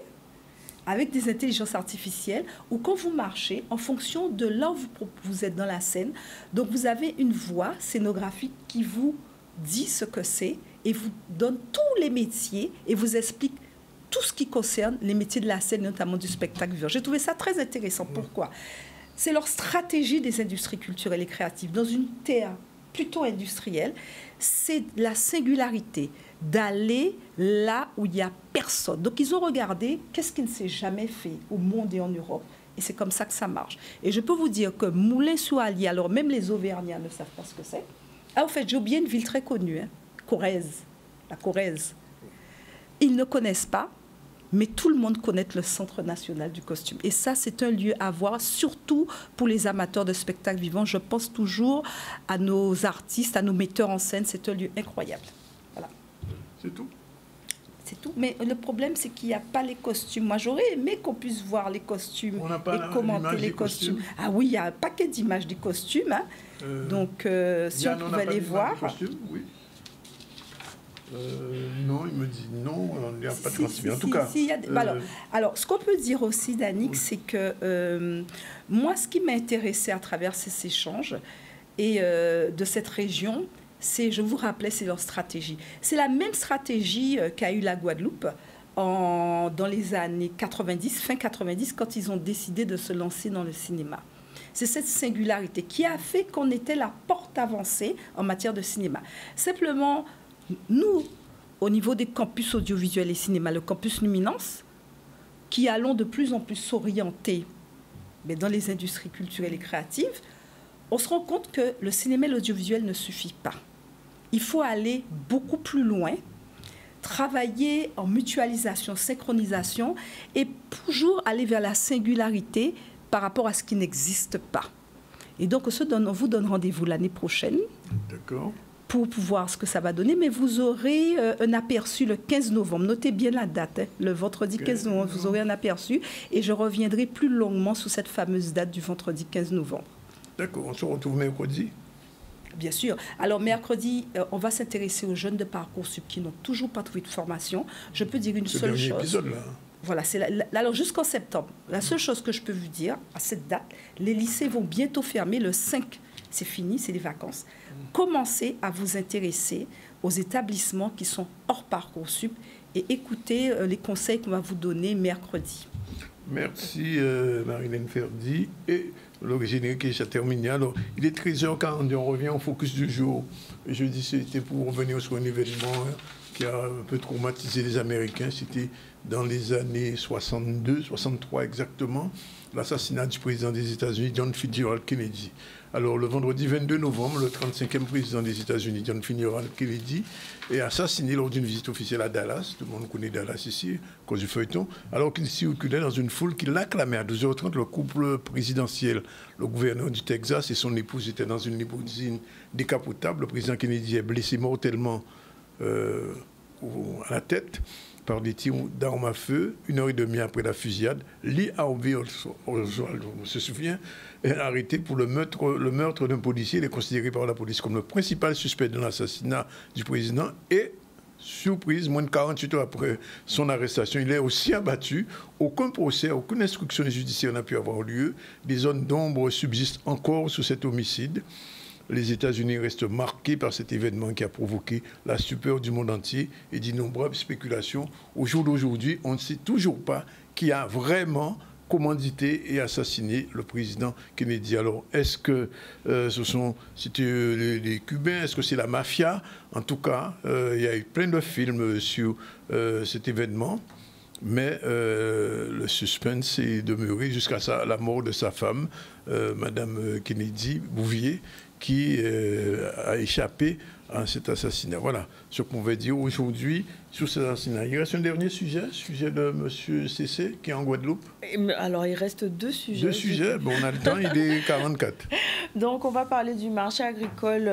Speaker 16: avec des intelligences artificielles, où quand vous marchez, en fonction de là où vous êtes dans la scène, donc vous avez une voix scénographique qui vous dit ce que c'est et vous donne tous les métiers et vous explique tout ce qui concerne les métiers de la scène, notamment du spectacle vivant. J'ai trouvé ça très intéressant. Pourquoi ? C'est leur stratégie des industries culturelles et créatives. Dans une terre plutôt industrielle, c'est la singularité d'aller là où il n'y a personne. Donc, ils ont regardé qu'est-ce qui ne s'est jamais fait au monde et en Europe. Et c'est comme ça que ça marche. Et je peux vous dire que Moulins-sous-Allier, alors même les Auvergnats ne savent pas ce que c'est. Ah, en fait, j'ai oublié une ville très connue, hein, Corrèze, la Corrèze. Ils ne connaissent pas, mais tout le monde connaît le Centre national du costume. Et ça, c'est un lieu à voir, surtout pour les amateurs de spectacles vivants. Je pense toujours à nos artistes, à nos metteurs en scène. C'est un lieu incroyable. Voilà.
Speaker 1: C'est tout.
Speaker 16: C'est tout. Mais le problème, c'est qu'il n'y a pas les costumes. Moi, j'aurais aimé qu'on puisse voir les costumes et commenter les costumes. Ah oui, il y a un paquet d'images des costumes. Hein. Donc, si on pouvait les voir...
Speaker 1: Oui. Non, il me dit non, on n'y a pas transmis. En tout cas.
Speaker 16: Alors, ce qu'on peut dire aussi, Danick, c'est que moi, ce qui m'a intéressé à travers ces échanges et de cette région, c'est, je vous rappelais, c'est leur stratégie. C'est la même stratégie qu'a eu la Guadeloupe dans les années 90, fin 90, quand ils ont décidé de se lancer dans le cinéma. C'est cette singularité qui a fait qu'on était la porte avancée en matière de cinéma. Simplement, nous, au niveau des campus audiovisuels et cinéma, le campus Luminance, qui allons de plus en plus s'orienter dans les industries culturelles et créatives, on se rend compte que le cinéma et l'audiovisuel ne suffit pas. Il faut aller beaucoup plus loin, travailler en mutualisation, synchronisation et toujours aller vers la singularité par rapport à ce qui n'existe pas. Et donc, on vous donne rendez-vous l'année prochaine.
Speaker 1: D'accord.
Speaker 16: Pour voir ce que ça va donner, mais vous aurez un aperçu le 15 novembre. Notez bien la date, hein. Le vendredi 15 novembre, vous aurez un aperçu et je reviendrai plus longuement sur cette fameuse date du vendredi 15 novembre.
Speaker 1: D'accord, on se retrouve mercredi.
Speaker 16: Bien sûr. Alors, mercredi, on va s'intéresser aux jeunes de Parcoursup qui n'ont toujours pas trouvé de formation. Je peux dire une seule chose.
Speaker 1: Épisode, là.
Speaker 16: Voilà, alors jusqu'en septembre, la seule chose que je peux vous dire, à cette date, les lycées vont bientôt fermer le 5. C'est fini, c'est les vacances. Commencez à vous intéresser aux établissements qui sont hors Parcoursup et écoutez les conseils qu'on va vous donner mercredi.
Speaker 1: Merci Marilène Ferdi. Et le générique est terminé. Alors, il est 13h40 et on revient au focus du jour. Jeudi, c'était pour revenir sur un événement qui a un peu traumatisé les Américains. C'était dans les années 62, 63 exactement, l'assassinat du président des États-Unis, John Fitzgerald Kennedy. Alors, le vendredi 22 novembre, le 35e président des États-Unis, John Fitzgerald Kennedy, est assassiné lors d'une visite officielle à Dallas. Tout le monde connaît Dallas ici, à cause du feuilleton. Alors qu'il circulait dans une foule qui l'acclamait. À 12h30, le couple présidentiel, le gouverneur du Texas et son épouse étaient dans une limousine décapotable. Le président Kennedy est blessé mortellement à la tête par des tirs d'armes à feu. 1h30 après la fusillade, Lee Harvey Oswald, on se souvient, est arrêté pour le meurtre d'un policier. Il est considéré par la police comme le principal suspect de l'assassinat du président. Et, surprise, moins de 48 heures après son arrestation, il est aussi abattu. Aucun procès, aucune instruction judiciaire n'a pu avoir lieu. Des zones d'ombre subsistent encore sur cet homicide. Les États-Unis restent marqués par cet événement qui a provoqué la stupeur du monde entier et d'innombrables spéculations. Au jour d'aujourd'hui, on ne sait toujours pas qui a vraiment commandité et assassiné le président Kennedy. Alors, est-ce que c'était les Cubains? Est-ce que c'est la mafia? En tout cas, il y a eu plein de films sur cet événement. Mais le suspense est demeuré jusqu'à la mort de sa femme, Madame Kennedy Bouvier, qui a échappé à cet assassinat. Voilà ce qu'on va dire aujourd'hui sur cet assassinat. Il reste un dernier sujet de M. Cessé, qui est en Guadeloupe.
Speaker 2: Alors, il reste deux sujets.
Speaker 1: Deux sujets, bon, on a le temps, il est 44.
Speaker 2: Donc, on va parler du marché agricole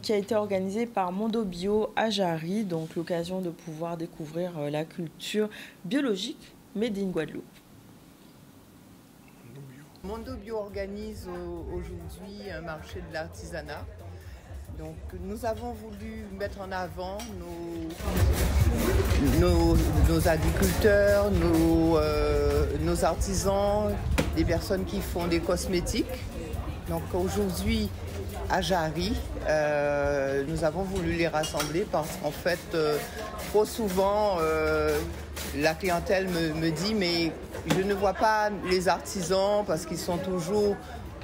Speaker 2: qui a été organisé par Mondobio à Jarry. Donc, l'occasion de pouvoir découvrir la culture biologique made in Guadeloupe.
Speaker 17: Mondobio organise aujourd'hui un marché de l'artisanat. Donc nous avons voulu mettre en avant nos agriculteurs, nos artisans, les personnes qui font des cosmétiques. Donc aujourd'hui à Jarry, nous avons voulu les rassembler parce qu'en fait, trop souvent, la clientèle me dit mais je ne vois pas les artisans parce qu'ils sont toujours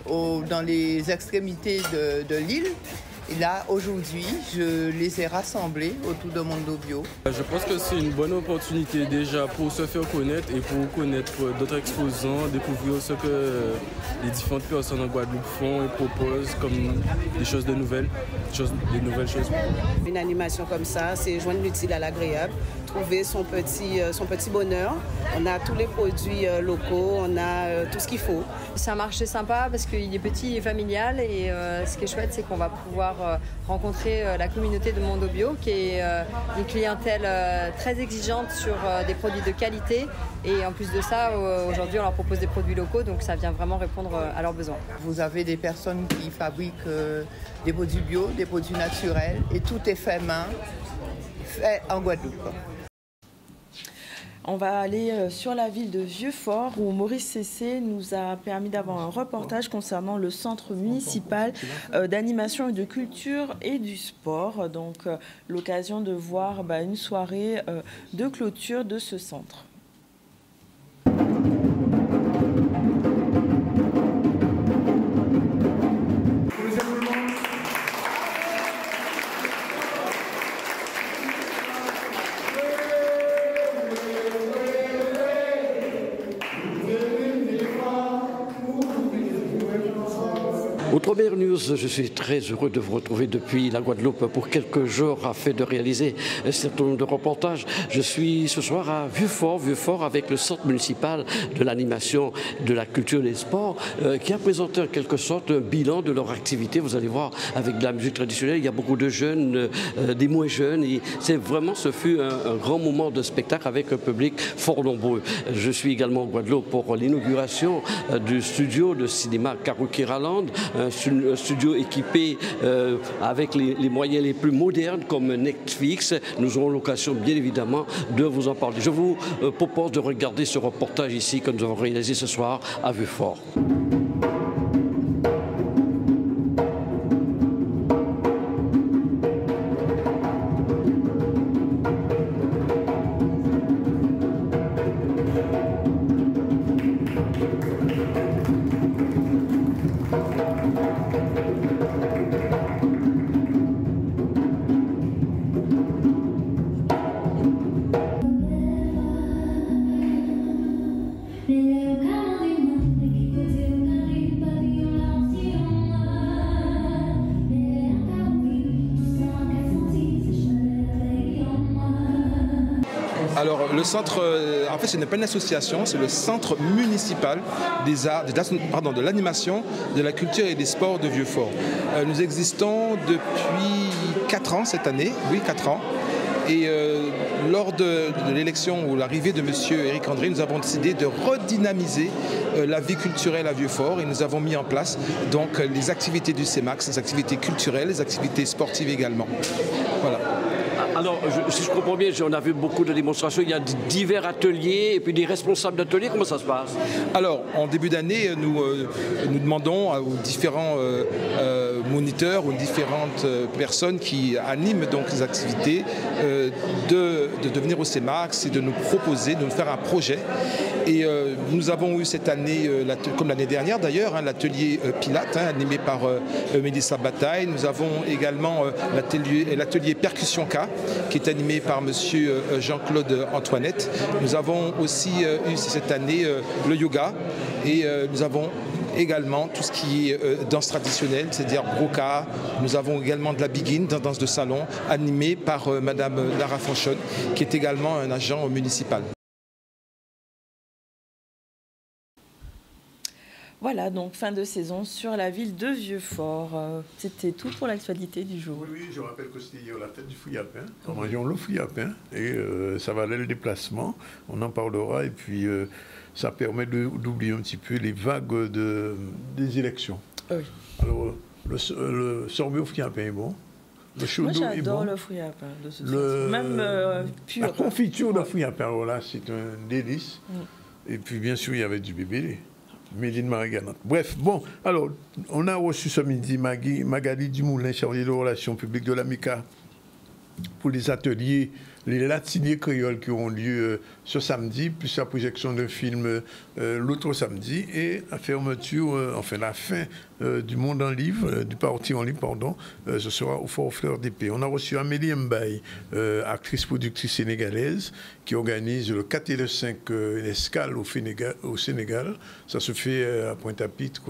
Speaker 17: dans les extrémités de l'île. Et là, aujourd'hui, je les ai rassemblés autour de Mondobio.
Speaker 18: Je pense que c'est une bonne opportunité déjà pour se faire connaître et pour connaître d'autres exposants, découvrir ce que les différentes personnes en Guadeloupe font et proposent comme des choses de nouvelles choses.
Speaker 19: Une animation comme ça, c'est joindre l'utile à l'agréable, trouver son petit bonheur. On a tous les produits locaux, on a tout ce qu'il faut.
Speaker 20: C'est un marché sympa parce qu'il est petit et familial et ce qui est chouette, c'est qu'on va pouvoir rencontrer la communauté de Mondobio qui est une clientèle très exigeante sur des produits de qualité et en plus de ça, aujourd'hui on leur propose des produits locaux donc ça vient vraiment répondre à leurs besoins.
Speaker 17: Vous avez des personnes qui fabriquent des produits bio, des produits naturels et tout est fait main, fait en Guadeloupe.
Speaker 2: On va aller sur la ville de Vieux-Fort où Maurice Cessé nous a permis d'avoir un reportage concernant le centre municipal d'animation et de culture et du sport. Donc l'occasion de voir une soirée de clôture de ce centre.
Speaker 21: Première news, je suis très heureux de vous retrouver depuis la Guadeloupe pour quelques jours afin de réaliser un certain nombre de reportages. Je suis ce soir à Vieux-Fort avec le centre municipal de l'animation, de la culture et des sports qui a présenté en quelque sorte un bilan de leur activité. Vous allez voir avec de la musique traditionnelle, il y a beaucoup de jeunes, des moins jeunes et ce fut un grand moment de spectacle avec un public fort nombreux. Je suis également en Guadeloupe pour l'inauguration du studio de cinéma Karukiraland, un studio équipé avec les moyens les plus modernes comme Netflix. Nous aurons l'occasion bien évidemment de vous en parler. Je vous propose de regarder ce reportage ici que nous avons réalisé ce soir à Vieux-Fort.
Speaker 22: Alors le centre, en fait ce n'est pas une association, c'est le centre municipal des arts, de l'animation, de la culture et des sports de Vieux-Fort. Nous existons depuis 4 ans cette année, oui 4 ans. Et lors de l'élection ou l'arrivée de M. Éric André, nous avons décidé de redynamiser la vie culturelle à Vieux-Fort et nous avons mis en place donc les activités du CEMAX, les activités culturelles, les activités sportives également. Voilà.
Speaker 21: Alors, si je comprends bien, on a vu beaucoup de démonstrations, il y a divers ateliers et puis des responsables d'ateliers, comment ça se passe?
Speaker 22: Alors, en début d'année, nous demandons aux différents moniteurs, aux différentes personnes qui animent donc les activités de venir au CEMAX et de nous proposer, de nous faire un projet. Et nous avons eu cette année, comme l'année dernière d'ailleurs, l'atelier Pilates, animé par Mélissa Bataille. Nous avons également l'atelier Percussion K, qui est animé par M. Jean-Claude Antoinette. Nous avons aussi eu cette année le yoga et nous avons également tout ce qui est danse traditionnelle, c'est-à-dire broca. Nous avons également de la biguine, danse de salon, animée par Madame Lara Fanchon, qui est également un agent municipal.
Speaker 2: Voilà, donc fin de saison sur la ville de Vieux-Fort. C'était tout pour l'actualité du jour.
Speaker 1: Oui, je rappelle que c'était hier la fête du fouille à pain. Nous mangeons le fouille à pain et ça valait le déplacement. On en parlera et puis ça permet d'oublier un petit peu les vagues des élections.
Speaker 2: Oui.
Speaker 1: Alors, le sorbet au fouille à pain est bon. Le chaud
Speaker 2: Moi,
Speaker 1: d'eau est bon.
Speaker 2: j'adore le fouille à pain, de toute façon. Même pur.
Speaker 1: La confiture de fouille à pain, voilà, c'est un délice. Et puis, bien sûr, il y avait du bébé. Méline Marie-Galante. Bref, bon, alors, on a reçu ce midi Magali Dumoulin, chargée de relations publiques de l'AMICA, pour les ateliers, les latiniers créoles qui auront lieu ce samedi, plus la projection d'un film l'autre samedi, et la fermeture, enfin la fin du Monde en Livre, du Parti en Livre, pardon, ce sera au Fort Fleur d'Épée. On a reçu Amélie Mbaye, actrice productrice sénégalaise, qui organise le 4 et le 5 une escale au Sénégal. Ça se fait à Pointe-à-Pitre,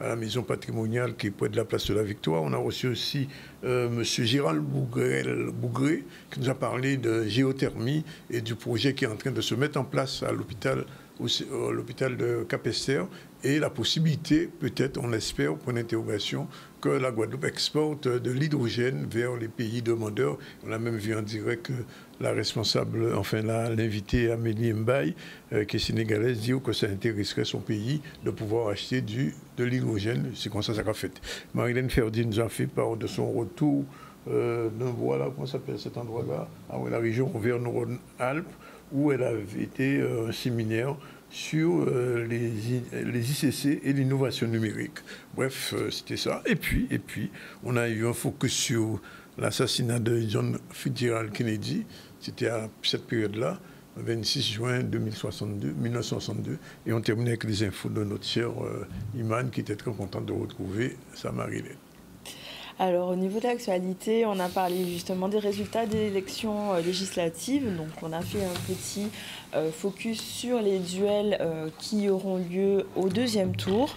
Speaker 1: à la maison patrimoniale qui est près de la place de la Victoire. On a reçu aussi M. Gérald Bougré, qui nous a parlé de géothermie et du projet qui est en train de se mettre en place à l'hôpital de Capesterre, et la possibilité, peut-être, on espère, pour une interrogation, que la Guadeloupe exporte de l'hydrogène vers les pays demandeurs. On a même vu en direct que la responsable, enfin l'invitée Amélie Mbaye, qui est sénégalaise, dit que ça intéresserait son pays de pouvoir acheter de l'hydrogène. C'est comme ça que ça a fait. Marilène Ferdi nous a fait part de son retour voilà, comment s'appelle cet endroit-là, la région Auvergne-Rhône-Alpes, où elle avait été un séminaire sur les ICC et l'innovation numérique. Bref, c'était ça. Et puis, on a eu un focus sur l'assassinat de John Fitzgerald Kennedy. C'était à cette période-là, 26 juin 1962. Et on termine avec les infos de notre cher Iman, qui était très content de retrouver sa Marilène.
Speaker 2: Alors, au niveau de l'actualité, on a parlé justement des résultats des élections législatives. Donc, on a fait un petit focus sur les duels qui auront lieu au deuxième tour.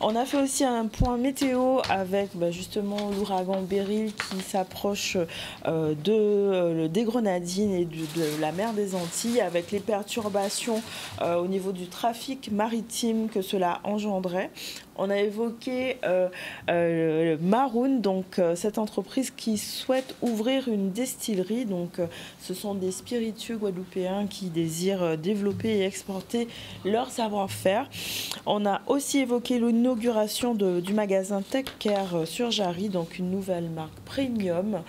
Speaker 2: On a fait aussi un point météo avec justement l'ouragan Beryl qui s'approche des Grenadines et de la mer des Antilles, avec les perturbations au niveau du trafic maritime que cela engendrait. On a évoqué Maroon, donc cette entreprise qui souhaite ouvrir une distillerie. Donc, ce sont des spiritueux guadeloupéens qui désirent développer et exporter leur savoir-faire. On a aussi évoqué l'inauguration du magasin Tech Care sur Jarry, donc une nouvelle marque premium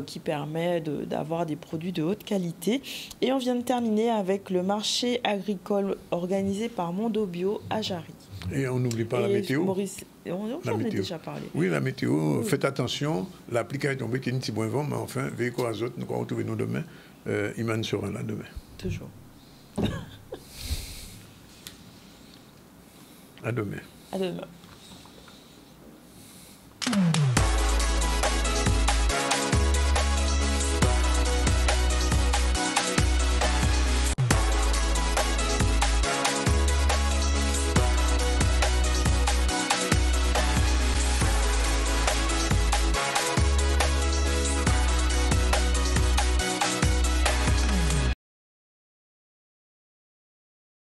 Speaker 2: qui permet d'avoir des produits de haute qualité. Et on vient de terminer avec le marché agricole organisé par Mondo Bio à Jarry.
Speaker 1: Et on n'oublie pas la météo.
Speaker 2: Maurice, on a déjà parlé.
Speaker 1: Oui, la météo, faites attention. L'application est tombée qui est un petit point vent, mais enfin, véhicule azote, nous allons retrouver nous demain. Iman sera là demain.
Speaker 2: Toujours.
Speaker 1: À demain.
Speaker 2: À demain.